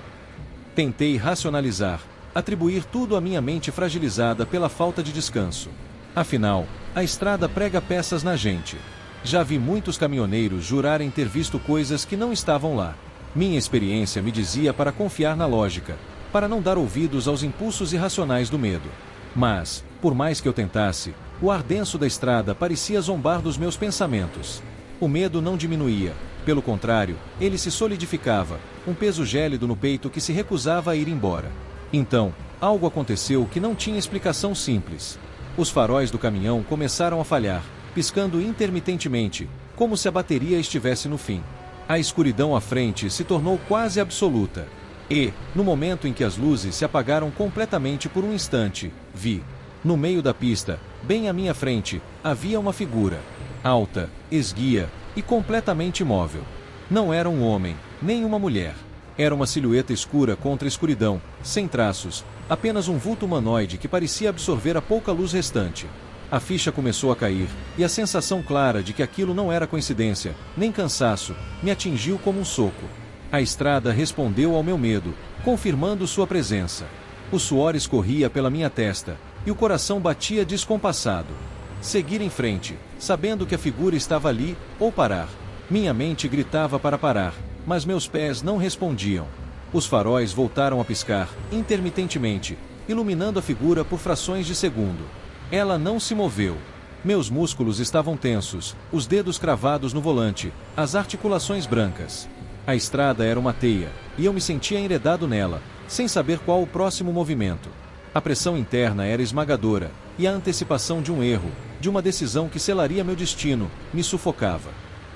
Tentei racionalizar, atribuir tudo à minha mente fragilizada pela falta de descanso. Afinal, a estrada prega peças na gente. Já vi muitos caminhoneiros jurarem ter visto coisas que não estavam lá. Minha experiência me dizia para confiar na lógica, para não dar ouvidos aos impulsos irracionais do medo. Mas, por mais que eu tentasse, o ar denso da estrada parecia zombar dos meus pensamentos. O medo não diminuía, pelo contrário, ele se solidificava, um peso gélido no peito que se recusava a ir embora. Então, algo aconteceu que não tinha explicação simples. Os faróis do caminhão começaram a falhar, piscando intermitentemente, como se a bateria estivesse no fim. A escuridão à frente se tornou quase absoluta. E, no momento em que as luzes se apagaram completamente por um instante, vi. No meio da pista, bem à minha frente, havia uma figura. Alta, esguia e completamente imóvel. Não era um homem, nem uma mulher. Era uma silhueta escura contra a escuridão, sem traços, apenas um vulto humanoide que parecia absorver a pouca luz restante. A ficha começou a cair, e a sensação clara de que aquilo não era coincidência, nem cansaço, me atingiu como um soco. A estrada respondeu ao meu medo, confirmando sua presença. O suor escorria pela minha testa, e o coração batia descompassado. Seguir em frente, sabendo que a figura estava ali, ou parar. Minha mente gritava para parar, mas meus pés não respondiam. Os faróis voltaram a piscar, intermitentemente, iluminando a figura por frações de segundo. Ela não se moveu. Meus músculos estavam tensos, os dedos cravados no volante, as articulações brancas. A estrada era uma teia, e eu me sentia enredado nela, sem saber qual o próximo movimento. A pressão interna era esmagadora, e a antecipação de um erro, de uma decisão que selaria meu destino, me sufocava.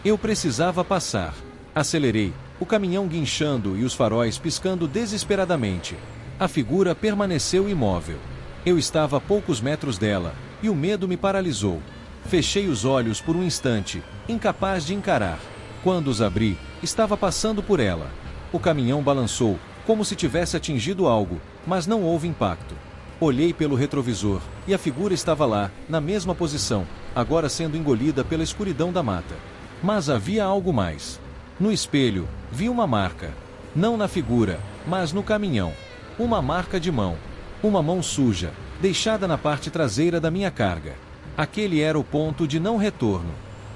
Eu precisava passar. Acelerei, o caminhão guinchando e os faróis piscando desesperadamente. A figura permaneceu imóvel. Eu estava a poucos metros dela, e o medo me paralisou. Fechei os olhos por um instante, incapaz de encarar. Quando os abri, estava passando por ela. O caminhão balançou, como se tivesse atingido algo, mas não houve impacto. Olhei pelo retrovisor, e a figura estava lá, na mesma posição, agora sendo engolida pela escuridão da mata. Mas havia algo mais. No espelho, vi uma marca. Não na figura, mas no caminhão. Uma marca de mão. Uma mão suja, deixada na parte traseira da minha carga. Aquele era o ponto de não retorno.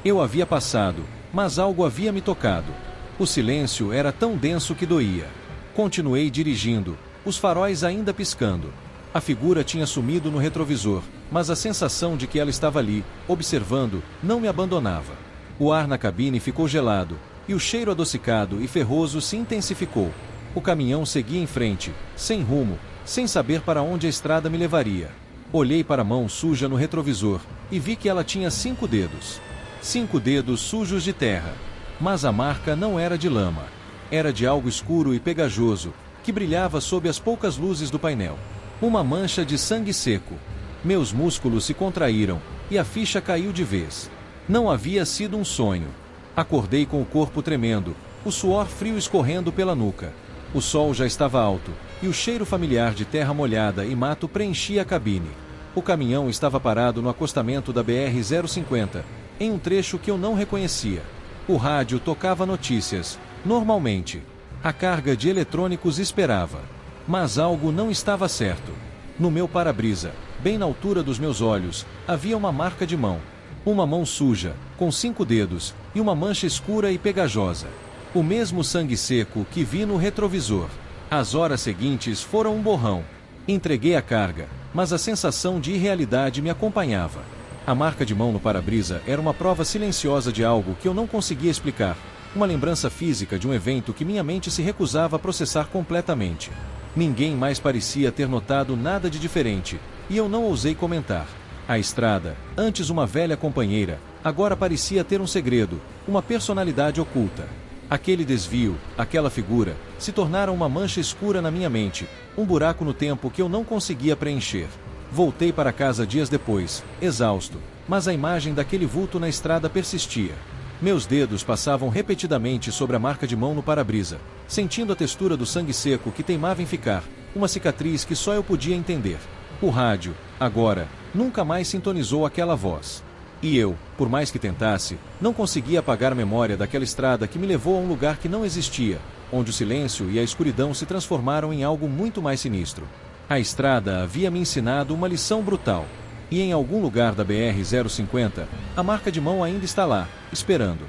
Eu havia passado, mas algo havia me tocado. O silêncio era tão denso que doía. Continuei dirigindo, os faróis ainda piscando. A figura tinha sumido no retrovisor, mas a sensação de que ela estava ali, observando, não me abandonava. O ar na cabine ficou gelado, e o cheiro adocicado e ferroso se intensificou. O caminhão seguia em frente, sem rumo, sem saber para onde a estrada me levaria. Olhei para a mão suja no retrovisor, e vi que ela tinha 5 dedos. 5 dedos sujos de terra. Mas a marca não era de lama. Era de algo escuro e pegajoso, que brilhava sob as poucas luzes do painel. Uma mancha de sangue seco. Meus músculos se contraíram, e a ficha caiu de vez. Não havia sido um sonho. Acordei com o corpo tremendo, o suor frio escorrendo pela nuca. O sol já estava alto, e o cheiro familiar de terra molhada e mato preenchia a cabine. O caminhão estava parado no acostamento da BR-050, em um trecho que eu não reconhecia. O rádio tocava notícias, normalmente. A carga de eletrônicos esperava. Mas algo não estava certo. No meu para-brisa, bem na altura dos meus olhos, havia uma marca de mão. Uma mão suja, com 5 dedos, e uma mancha escura e pegajosa. O mesmo sangue seco que vi no retrovisor. As horas seguintes foram um borrão. Entreguei a carga, mas a sensação de irrealidade me acompanhava. A marca de mão no para-brisa era uma prova silenciosa de algo que eu não conseguia explicar. Uma lembrança física de um evento que minha mente se recusava a processar completamente. Ninguém mais parecia ter notado nada de diferente, e eu não ousei comentar. A estrada, antes uma velha companheira, agora parecia ter um segredo, uma personalidade oculta. Aquele desvio, aquela figura, se tornaram uma mancha escura na minha mente, um buraco no tempo que eu não conseguia preencher. Voltei para casa dias depois, exausto, mas a imagem daquele vulto na estrada persistia. Meus dedos passavam repetidamente sobre a marca de mão no para-brisa, sentindo a textura do sangue seco que teimava em ficar, uma cicatriz que só eu podia entender. O rádio, agora, nunca mais sintonizou aquela voz. E eu, por mais que tentasse, não conseguia apagar a memória daquela estrada que me levou a um lugar que não existia, onde o silêncio e a escuridão se transformaram em algo muito mais sinistro. A estrada havia me ensinado uma lição brutal. E em algum lugar da BR-050, a marca de mão ainda está lá, esperando.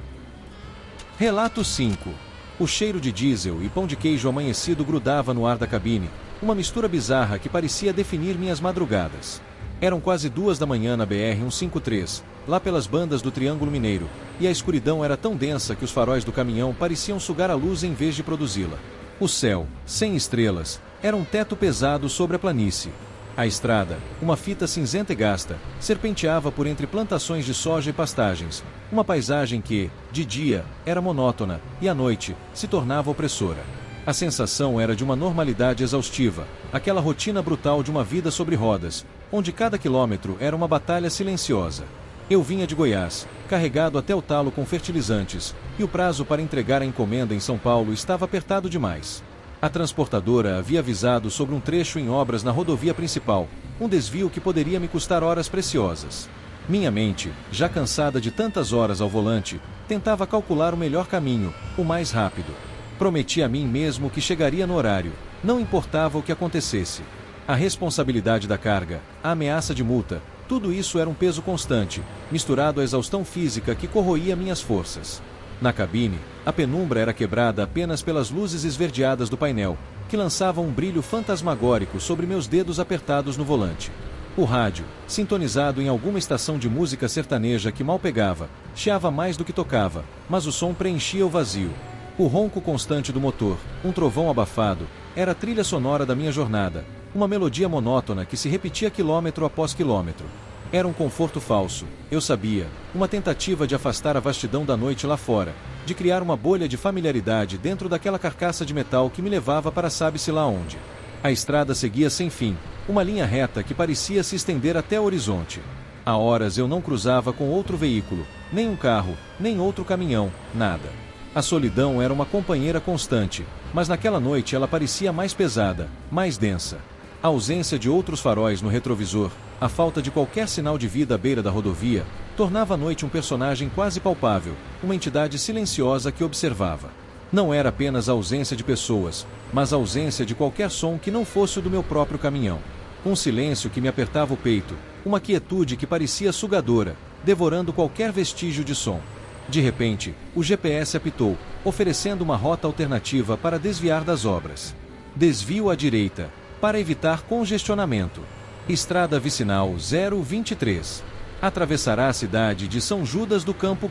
Relato 5. O cheiro de diesel e pão de queijo amanhecido grudava no ar da cabine, uma mistura bizarra que parecia definir minhas madrugadas. Eram quase 2 da manhã na BR-153, lá pelas bandas do Triângulo Mineiro, e a escuridão era tão densa que os faróis do caminhão pareciam sugar a luz em vez de produzi-la. O céu, sem estrelas, era um teto pesado sobre a planície. A estrada, uma fita cinzenta e gasta, serpenteava por entre plantações de soja e pastagens, uma paisagem que, de dia, era monótona, e à noite, se tornava opressora. A sensação era de uma normalidade exaustiva, aquela rotina brutal de uma vida sobre rodas, onde cada quilômetro era uma batalha silenciosa. Eu vinha de Goiás, carregado até o talo com fertilizantes, e o prazo para entregar a encomenda em São Paulo estava apertado demais. A transportadora havia avisado sobre um trecho em obras na rodovia principal, um desvio que poderia me custar horas preciosas. Minha mente, já cansada de tantas horas ao volante, tentava calcular o melhor caminho, o mais rápido. Prometi a mim mesmo que chegaria no horário, não importava o que acontecesse. A responsabilidade da carga, a ameaça de multa, tudo isso era um peso constante, misturado à exaustão física que corroía minhas forças. Na cabine, a penumbra era quebrada apenas pelas luzes esverdeadas do painel, que lançavam um brilho fantasmagórico sobre meus dedos apertados no volante. O rádio, sintonizado em alguma estação de música sertaneja que mal pegava, chiava mais do que tocava, mas o som preenchia o vazio. O ronco constante do motor, um trovão abafado, era a trilha sonora da minha jornada, uma melodia monótona que se repetia quilômetro após quilômetro. Era um conforto falso, eu sabia, uma tentativa de afastar a vastidão da noite lá fora, de criar uma bolha de familiaridade dentro daquela carcaça de metal que me levava para sabe-se lá onde. A estrada seguia sem fim, uma linha reta que parecia se estender até o horizonte. Há horas eu não cruzava com outro veículo, nem um carro, nem outro caminhão, nada. A solidão era uma companheira constante, mas naquela noite ela parecia mais pesada, mais densa. A ausência de outros faróis no retrovisor, a falta de qualquer sinal de vida à beira da rodovia, tornava a noite um personagem quase palpável, uma entidade silenciosa que observava. Não era apenas a ausência de pessoas, mas a ausência de qualquer som que não fosse o do meu próprio caminhão. Um silêncio que me apertava o peito, uma quietude que parecia sugadora, devorando qualquer vestígio de som. De repente, o GPS apitou, oferecendo uma rota alternativa para desviar das obras. Desvio à direita, para evitar congestionamento. Estrada vicinal 023. Atravessará a cidade de São Judas do Campo.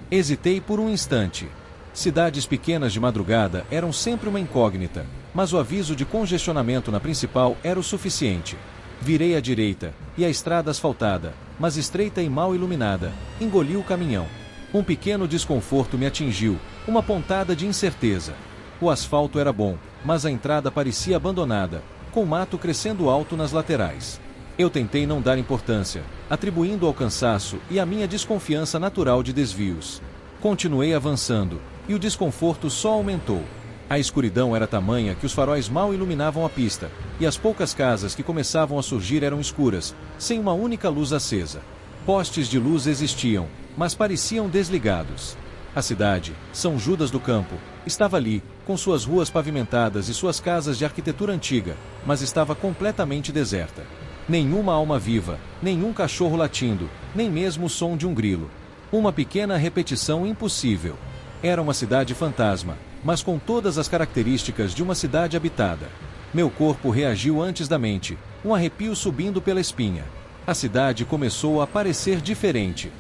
Hesitei por um instante. Cidades pequenas de madrugada eram sempre uma incógnita, mas o aviso de congestionamento na principal era o suficiente. Virei à direita, e a estrada asfaltada, mas estreita e mal iluminada, engoliu o caminhão. Um pequeno desconforto me atingiu, uma pontada de incerteza. O asfalto era bom, mas a entrada parecia abandonada, com mato crescendo alto nas laterais. Eu tentei não dar importância, atribuindo ao cansaço e à minha desconfiança natural de desvios. Continuei avançando, e o desconforto só aumentou. A escuridão era tamanha que os faróis mal iluminavam a pista, e as poucas casas que começavam a surgir eram escuras, sem uma única luz acesa. Postes de luz existiam, mas pareciam desligados. A cidade, São Judas do Campo, estava ali, com suas ruas pavimentadas e suas casas de arquitetura antiga, mas estava completamente deserta. Nenhuma alma viva, nenhum cachorro latindo, nem mesmo o som de um grilo. Uma pequena repetição impossível. Era uma cidade fantasma, mas com todas as características de uma cidade habitada. Meu corpo reagiu antes da mente, um arrepio subindo pela espinha. A cidade começou a parecer diferente.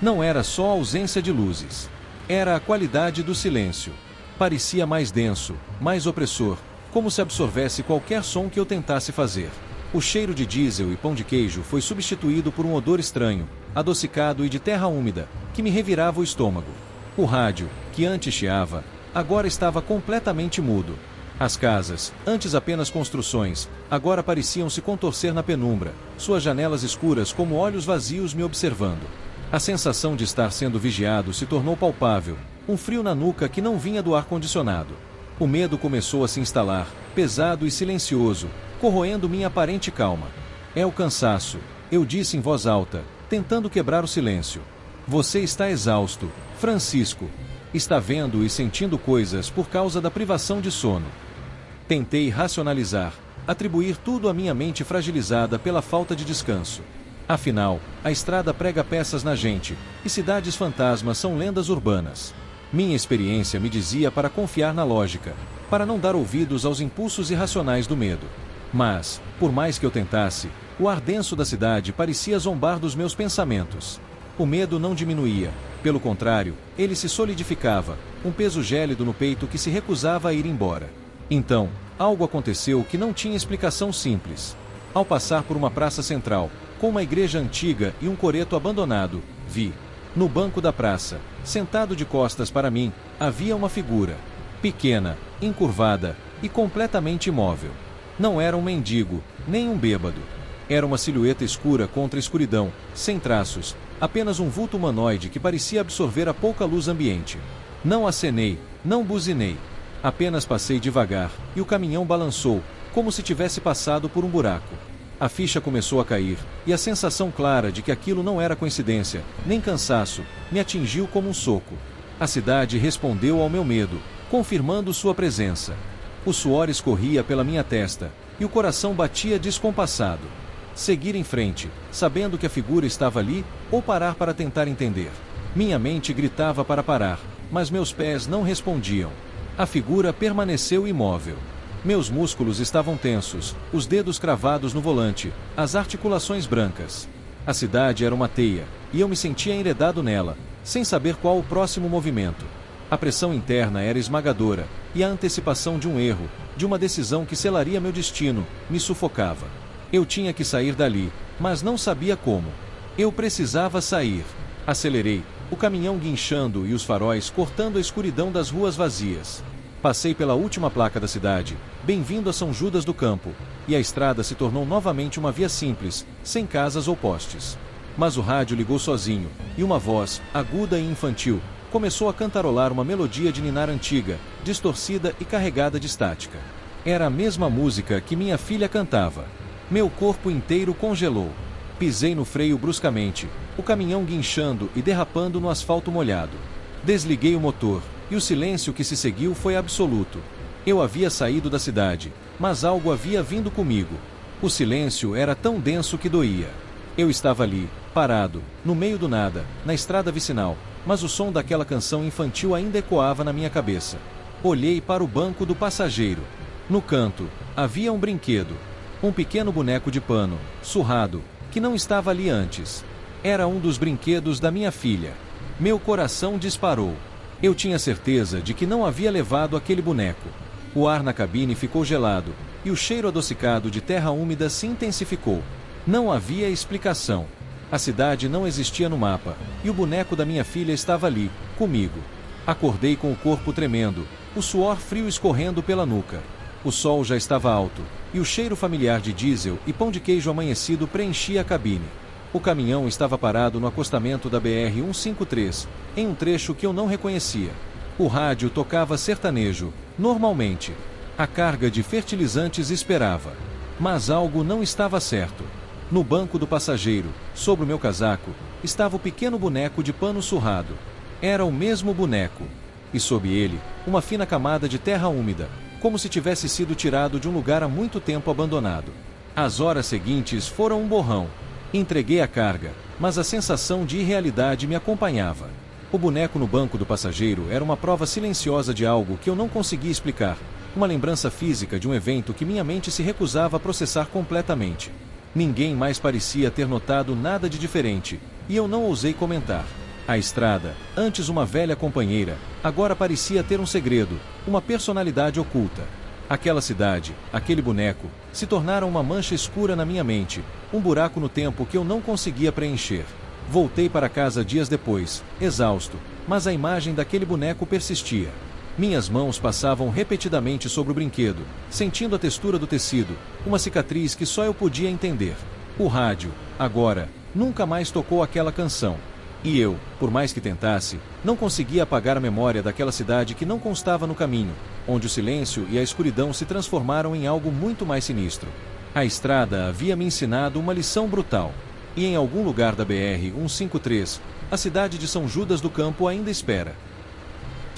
Não era só a ausência de luzes. Era a qualidade do silêncio. Parecia mais denso, mais opressor, como se absorvesse qualquer som que eu tentasse fazer. O cheiro de diesel e pão de queijo foi substituído por um odor estranho, adocicado e de terra úmida, que me revirava o estômago. O rádio, que antes chiava, agora estava completamente mudo. As casas, antes apenas construções, agora pareciam se contorcer na penumbra, suas janelas escuras como olhos vazios me observando. A sensação de estar sendo vigiado se tornou palpável, um frio na nuca que não vinha do ar-condicionado. O medo começou a se instalar, pesado e silencioso, corroendo minha aparente calma. É o cansaço, eu disse em voz alta, tentando quebrar o silêncio. Você está exausto, Francisco. Está vendo e sentindo coisas por causa da privação de sono. Tentei racionalizar, atribuir tudo à minha mente fragilizada pela falta de descanso. Afinal, a estrada prega peças na gente, e cidades fantasmas são lendas urbanas. Minha experiência me dizia para confiar na lógica, para não dar ouvidos aos impulsos irracionais do medo. Mas, por mais que eu tentasse, o ar denso da cidade parecia zombar dos meus pensamentos. O medo não diminuía, pelo contrário, ele se solidificava, um peso gélido no peito que se recusava a ir embora. Então, algo aconteceu que não tinha explicação simples. Ao passar por uma praça central, com uma igreja antiga e um coreto abandonado, vi. No banco da praça, sentado de costas para mim, havia uma figura. Pequena, encurvada e completamente imóvel. Não era um mendigo, nem um bêbado. Era uma silhueta escura contra a escuridão, sem traços, apenas um vulto humanoide que parecia absorver a pouca luz ambiente. Não acenei, não buzinei. Apenas passei devagar, e o caminhão balançou, como se tivesse passado por um buraco. A ficha começou a cair, e a sensação clara de que aquilo não era coincidência, nem cansaço, me atingiu como um soco. A cidade respondeu ao meu medo, confirmando sua presença. O suor escorria pela minha testa, e o coração batia descompassado. Seguir em frente, sabendo que a figura estava ali, ou parar para tentar entender. Minha mente gritava para parar, mas meus pés não respondiam. A figura permaneceu imóvel. Meus músculos estavam tensos, os dedos cravados no volante, as articulações brancas. A cidade era uma teia, e eu me sentia enredado nela, sem saber qual o próximo movimento. A pressão interna era esmagadora, e a antecipação de um erro, de uma decisão que selaria meu destino, me sufocava. Eu tinha que sair dali, mas não sabia como. Eu precisava sair. Acelerei, o caminhão guinchando e os faróis cortando a escuridão das ruas vazias. Passei pela última placa da cidade, bem-vindo a São Judas do Campo, e a estrada se tornou novamente uma via simples, sem casas ou postes. Mas o rádio ligou sozinho, e uma voz, aguda e infantil, começou a cantarolar uma melodia de ninar antiga, distorcida e carregada de estática. Era a mesma música que minha filha cantava. Meu corpo inteiro congelou. Pisei no freio bruscamente, o caminhão guinchando e derrapando no asfalto molhado. Desliguei o motor, e o silêncio que se seguiu foi absoluto. Eu havia saído da cidade, mas algo havia vindo comigo. O silêncio era tão denso que doía. Eu estava ali, parado, no meio do nada, na estrada vicinal, mas o som daquela canção infantil ainda ecoava na minha cabeça. Olhei para o banco do passageiro. No canto, havia um brinquedo. Um pequeno boneco de pano, surrado, que não estava ali antes. Era um dos brinquedos da minha filha. Meu coração disparou. Eu tinha certeza de que não havia levado aquele boneco. O ar na cabine ficou gelado, e o cheiro adocicado de terra úmida se intensificou. Não havia explicação. A cidade não existia no mapa, e o boneco da minha filha estava ali, comigo. Acordei com o corpo tremendo, o suor frio escorrendo pela nuca. O sol já estava alto, e o cheiro familiar de diesel e pão de queijo amanhecido preenchia a cabine. O caminhão estava parado no acostamento da BR-153, em um trecho que eu não reconhecia. O rádio tocava sertanejo, normalmente. A carga de fertilizantes esperava. Mas algo não estava certo. No banco do passageiro, sobre o meu casaco, estava o pequeno boneco de pano surrado. Era o mesmo boneco. E sob ele, uma fina camada de terra úmida, como se tivesse sido tirado de um lugar há muito tempo abandonado. As horas seguintes foram um borrão. Entreguei a carga, mas a sensação de irrealidade me acompanhava. O boneco no banco do passageiro era uma prova silenciosa de algo que eu não conseguia explicar, uma lembrança física de um evento que minha mente se recusava a processar completamente. Ninguém mais parecia ter notado nada de diferente, e eu não ousei comentar. A estrada, antes uma velha companheira, agora parecia ter um segredo, uma personalidade oculta. Aquela cidade, aquele boneco, se tornaram uma mancha escura na minha mente, um buraco no tempo que eu não conseguia preencher. Voltei para casa dias depois, exausto, mas a imagem daquele boneco persistia. Minhas mãos passavam repetidamente sobre o brinquedo, sentindo a textura do tecido, uma cicatriz que só eu podia entender. O rádio, agora, nunca mais tocou aquela canção. E eu, por mais que tentasse, não conseguia apagar a memória daquela cidade que não constava no caminho, onde o silêncio e a escuridão se transformaram em algo muito mais sinistro. A estrada havia me ensinado uma lição brutal. E em algum lugar da BR-153, a cidade de São Judas do Campo ainda espera.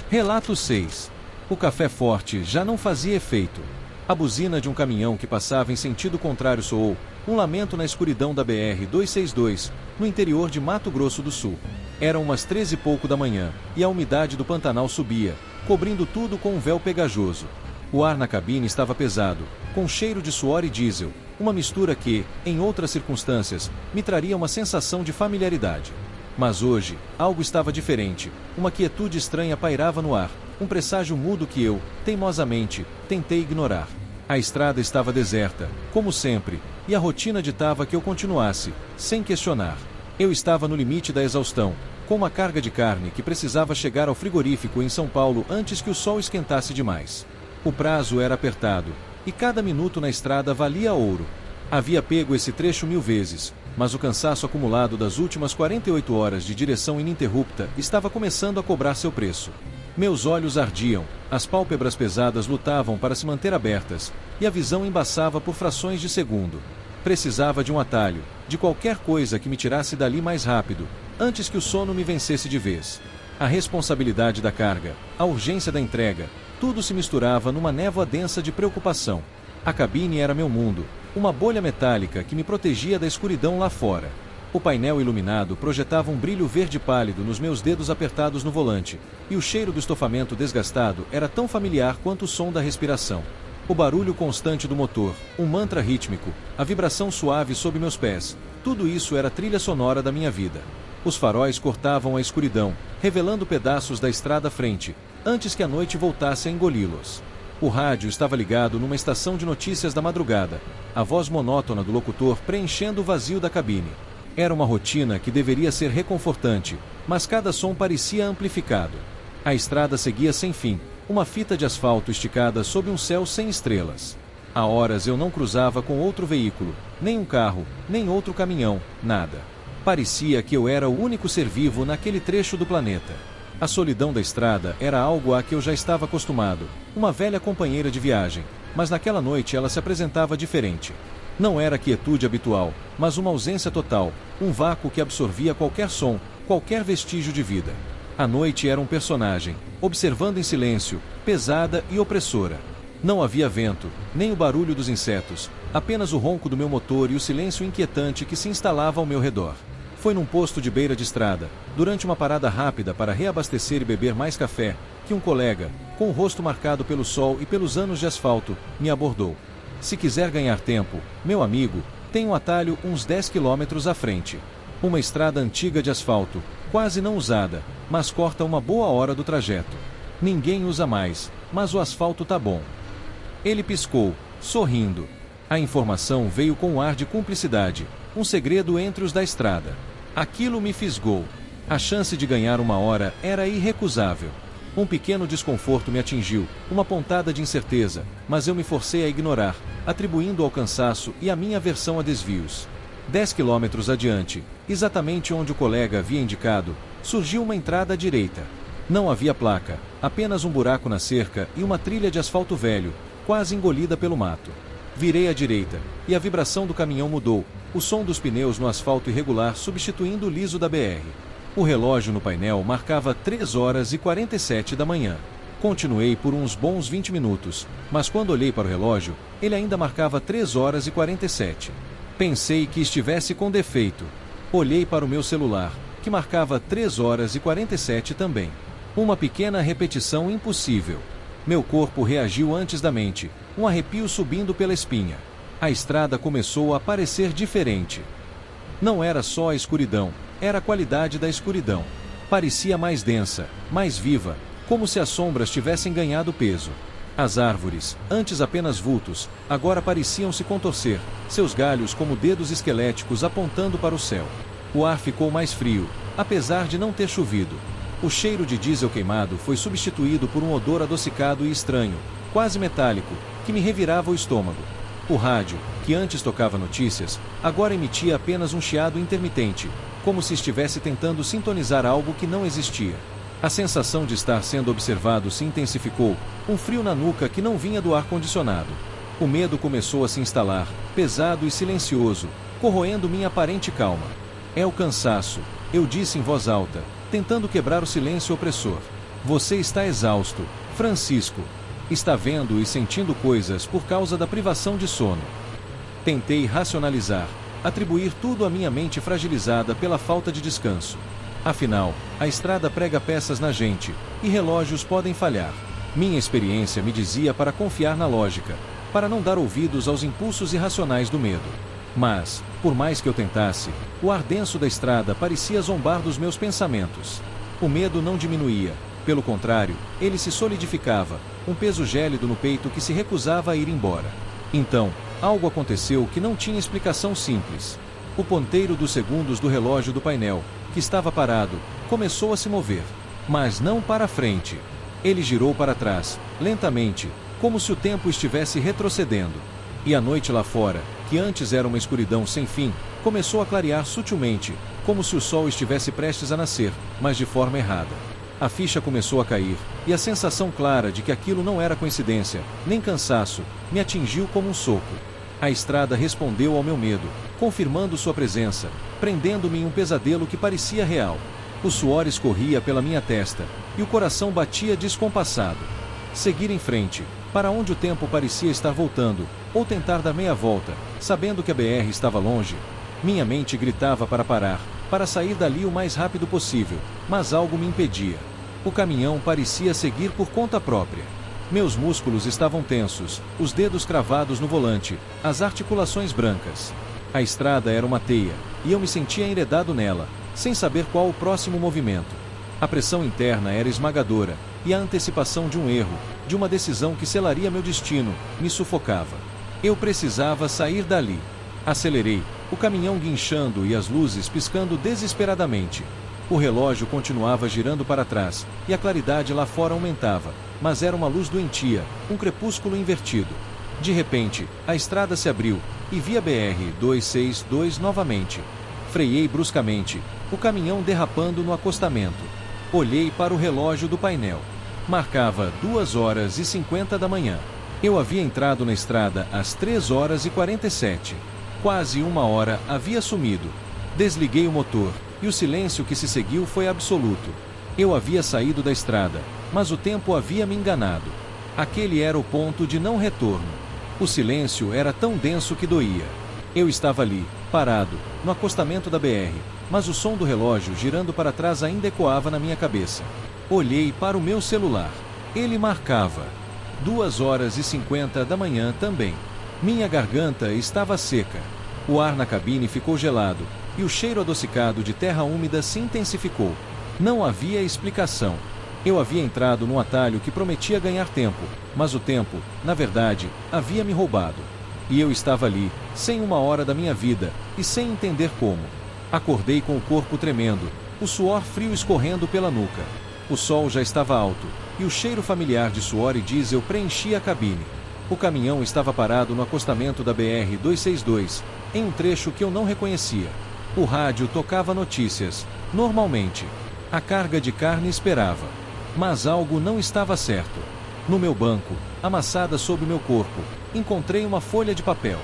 Relato 6. O café forte já não fazia efeito. A buzina de um caminhão que passava em sentido contrário soou, um lamento na escuridão da BR-262, no interior de Mato Grosso do Sul. Eram umas 13 e pouco da manhã, e a umidade do Pantanal subia, cobrindo tudo com um véu pegajoso. O ar na cabine estava pesado, com cheiro de suor e diesel, uma mistura que, em outras circunstâncias, me traria uma sensação de familiaridade. Mas hoje, algo estava diferente, uma quietude estranha pairava no ar, um presságio mudo que eu, teimosamente, tentei ignorar. A estrada estava deserta, como sempre, e a rotina ditava que eu continuasse, sem questionar. Eu estava no limite da exaustão, com uma carga de carne que precisava chegar ao frigorífico em São Paulo antes que o sol esquentasse demais. O prazo era apertado, e cada minuto na estrada valia ouro. Havia pego esse trecho 1000 vezes, mas o cansaço acumulado das últimas 48 horas de direção ininterrupta estava começando a cobrar seu preço. Meus olhos ardiam, as pálpebras pesadas lutavam para se manter abertas, e a visão embaçava por frações de segundo. Precisava de um atalho, de qualquer coisa que me tirasse dali mais rápido, antes que o sono me vencesse de vez. A responsabilidade da carga, a urgência da entrega, tudo se misturava numa névoa densa de preocupação. A cabine era meu mundo, uma bolha metálica que me protegia da escuridão lá fora. O painel iluminado projetava um brilho verde pálido nos meus dedos apertados no volante, e o cheiro do estofamento desgastado era tão familiar quanto o som da respiração. O barulho constante do motor, um mantra rítmico, a vibração suave sob meus pés, tudo isso era trilha sonora da minha vida. Os faróis cortavam a escuridão, revelando pedaços da estrada à frente, antes que a noite voltasse a engoli-los. O rádio estava ligado numa estação de notícias da madrugada, a voz monótona do locutor preenchendo o vazio da cabine. Era uma rotina que deveria ser reconfortante, mas cada som parecia amplificado. A estrada seguia sem fim, uma fita de asfalto esticada sob um céu sem estrelas. Há horas eu não cruzava com outro veículo, nem um carro, nem outro caminhão, nada. Parecia que eu era o único ser vivo naquele trecho do planeta. A solidão da estrada era algo a que eu já estava acostumado, uma velha companheira de viagem, mas naquela noite ela se apresentava diferente. Não era a quietude habitual, mas uma ausência total, um vácuo que absorvia qualquer som, qualquer vestígio de vida. A noite era um personagem, observando em silêncio, pesada e opressora. Não havia vento, nem o barulho dos insetos, apenas o ronco do meu motor e o silêncio inquietante que se instalava ao meu redor. Foi num posto de beira de estrada, durante uma parada rápida para reabastecer e beber mais café, que um colega, com o rosto marcado pelo sol e pelos anos de asfalto, me abordou. Se quiser ganhar tempo, meu amigo, tem um atalho uns 10 quilômetros à frente. Uma estrada antiga de asfalto, quase não usada, mas corta uma boa hora do trajeto. Ninguém usa mais, mas o asfalto tá bom. Ele piscou, sorrindo. A informação veio com um ar de cumplicidade, um segredo entre os da estrada. Aquilo me fisgou. A chance de ganhar uma hora era irrecusável. Um pequeno desconforto me atingiu, uma pontada de incerteza, mas eu me forcei a ignorar, atribuindo ao cansaço e a minha aversão a desvios. 10 quilômetros adiante, exatamente onde o colega havia indicado, surgiu uma entrada à direita. Não havia placa, apenas um buraco na cerca e uma trilha de asfalto velho, quase engolida pelo mato. Virei à direita, e a vibração do caminhão mudou, o som dos pneus no asfalto irregular substituindo o liso da BR. O relógio no painel marcava 3 horas e 47 da manhã. Continuei por uns bons 20 minutos, mas quando olhei para o relógio, ele ainda marcava 3 horas e 47. Pensei que estivesse com defeito. Olhei para o meu celular, que marcava 3 horas e 47 também. Uma pequena repetição impossível. Meu corpo reagiu antes da mente, um arrepio subindo pela espinha. A estrada começou a parecer diferente. Não era só a escuridão, era a qualidade da escuridão. Parecia mais densa, mais viva, como se as sombras tivessem ganhado peso. As árvores, antes apenas vultos, agora pareciam se contorcer, seus galhos como dedos esqueléticos apontando para o céu. O ar ficou mais frio, apesar de não ter chovido. O cheiro de diesel queimado foi substituído por um odor adocicado e estranho, quase metálico, que me revirava o estômago. O rádio, que antes tocava notícias, agora emitia apenas um chiado intermitente, como se estivesse tentando sintonizar algo que não existia. A sensação de estar sendo observado se intensificou, um frio na nuca que não vinha do ar-condicionado. O medo começou a se instalar, pesado e silencioso, corroendo minha aparente calma. É o cansaço, eu disse em voz alta, tentando quebrar o silêncio opressor. Você está exausto, Francisco. Está vendo e sentindo coisas por causa da privação de sono. Tentei racionalizar, atribuir tudo à minha mente fragilizada pela falta de descanso. Afinal, a estrada prega peças na gente, e relógios podem falhar. Minha experiência me dizia para confiar na lógica, para não dar ouvidos aos impulsos irracionais do medo. Mas, por mais que eu tentasse, o ar denso da estrada parecia zombar dos meus pensamentos. O medo não diminuía, pelo contrário, ele se solidificava, um peso gélido no peito que se recusava a ir embora. Então, algo aconteceu que não tinha explicação simples. O ponteiro dos segundos do relógio do painel, que estava parado, começou a se mover, mas não para frente. Ele girou para trás, lentamente, como se o tempo estivesse retrocedendo. E a noite lá fora, que antes era uma escuridão sem fim, começou a clarear sutilmente, como se o sol estivesse prestes a nascer, mas de forma errada. A ficha começou a cair, e a sensação clara de que aquilo não era coincidência, nem cansaço, me atingiu como um soco. A estrada respondeu ao meu medo, confirmando sua presença, prendendo-me em um pesadelo que parecia real. O suor escorria pela minha testa, e o coração batia descompassado. Seguir em frente, para onde o tempo parecia estar voltando, ou tentar dar meia volta, sabendo que a BR estava longe. Minha mente gritava para parar, para sair dali o mais rápido possível, mas algo me impedia. O caminhão parecia seguir por conta própria. Meus músculos estavam tensos, os dedos cravados no volante, as articulações brancas. A estrada era uma teia, e eu me sentia enredado nela, sem saber qual o próximo movimento. A pressão interna era esmagadora, e a antecipação de um erro, de uma decisão que selaria meu destino, me sufocava. Eu precisava sair dali. Acelerei, o caminhão guinchando e as luzes piscando desesperadamente. O relógio continuava girando para trás, e a claridade lá fora aumentava, mas era uma luz doentia, um crepúsculo invertido. De repente, a estrada se abriu, e vi a BR-262 novamente. Freiei bruscamente, o caminhão derrapando no acostamento. Olhei para o relógio do painel. Marcava 2 horas e 50 da manhã. Eu havia entrado na estrada às 3h47. Quase 1 hora havia sumido. Desliguei o motor, e o silêncio que se seguiu foi absoluto. Eu havia saído da estrada, mas o tempo havia me enganado. Aquele era o ponto de não retorno. O silêncio era tão denso que doía. Eu estava ali, parado, no acostamento da BR, mas o som do relógio girando para trás ainda ecoava na minha cabeça. Olhei para o meu celular. Ele marcava 2h50 da manhã também. Minha garganta estava seca. O ar na cabine ficou gelado, e o cheiro adocicado de terra úmida se intensificou. Não havia explicação. Eu havia entrado num atalho que prometia ganhar tempo, mas o tempo, na verdade, havia me roubado. E eu estava ali, sem 1 hora da minha vida, e sem entender como. Acordei com o corpo tremendo, o suor frio escorrendo pela nuca. O sol já estava alto, e o cheiro familiar de suor e diesel preenchia a cabine. O caminhão estava parado no acostamento da BR-262, em um trecho que eu não reconhecia. O rádio tocava notícias, normalmente. A carga de carne esperava. Mas algo não estava certo. No meu banco, amassada sob meu corpo, encontrei uma folha de papel.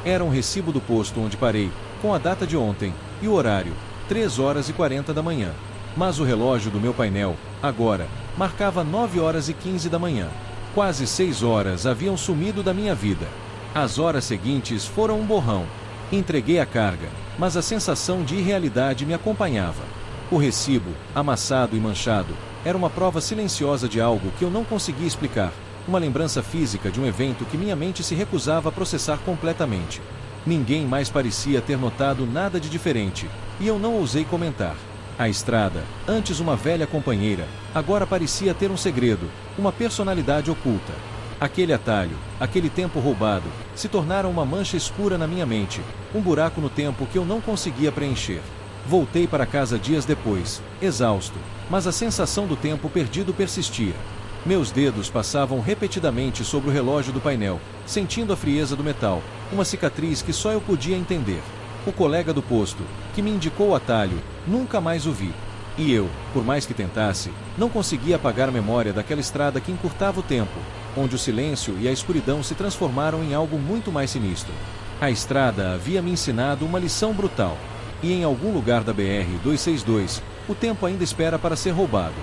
Era um recibo do posto onde parei, com a data de ontem, e o horário, 3h40 da manhã. Mas o relógio do meu painel, agora, marcava 9h15 da manhã. Quase 6 horas haviam sumido da minha vida. As horas seguintes foram um borrão. Entreguei a carga, mas a sensação de irrealidade me acompanhava. O recibo, amassado e manchado, era uma prova silenciosa de algo que eu não conseguia explicar, uma lembrança física de um evento que minha mente se recusava a processar completamente. Ninguém mais parecia ter notado nada de diferente, e eu não ousei comentar. A estrada, antes uma velha companheira, agora parecia ter um segredo, uma personalidade oculta. Aquele atalho, aquele tempo roubado, se tornaram uma mancha escura na minha mente, um buraco no tempo que eu não conseguia preencher. Voltei para casa dias depois, exausto, mas a sensação do tempo perdido persistia. Meus dedos passavam repetidamente sobre o relógio do painel, sentindo a frieza do metal, uma cicatriz que só eu podia entender. O colega do posto, que me indicou o atalho, nunca mais o vi. E eu, por mais que tentasse, não conseguia apagar a memória daquela estrada que encurtava o tempo, onde o silêncio e a escuridão se transformaram em algo muito mais sinistro. A estrada havia me ensinado uma lição brutal. E em algum lugar da BR-262, o tempo ainda espera para ser roubado.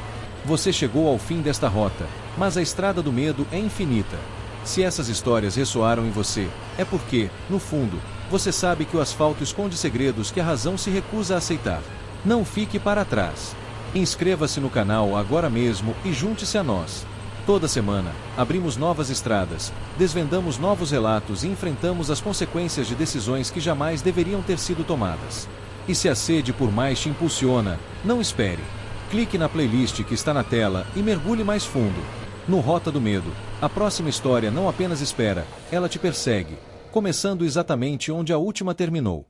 Você chegou ao fim desta rota, mas a estrada do medo é infinita. Se essas histórias ressoaram em você, é porque, no fundo, você sabe que o asfalto esconde segredos que a razão se recusa a aceitar. Não fique para trás. Inscreva-se no canal agora mesmo e junte-se a nós. Toda semana, abrimos novas estradas, desvendamos novos relatos e enfrentamos as consequências de decisões que jamais deveriam ter sido tomadas. E se a sede por mais te impulsiona, não espere. Clique na playlist que está na tela e mergulhe mais fundo. No Rota do Medo, a próxima história não apenas espera, ela te persegue, começando exatamente onde a última terminou.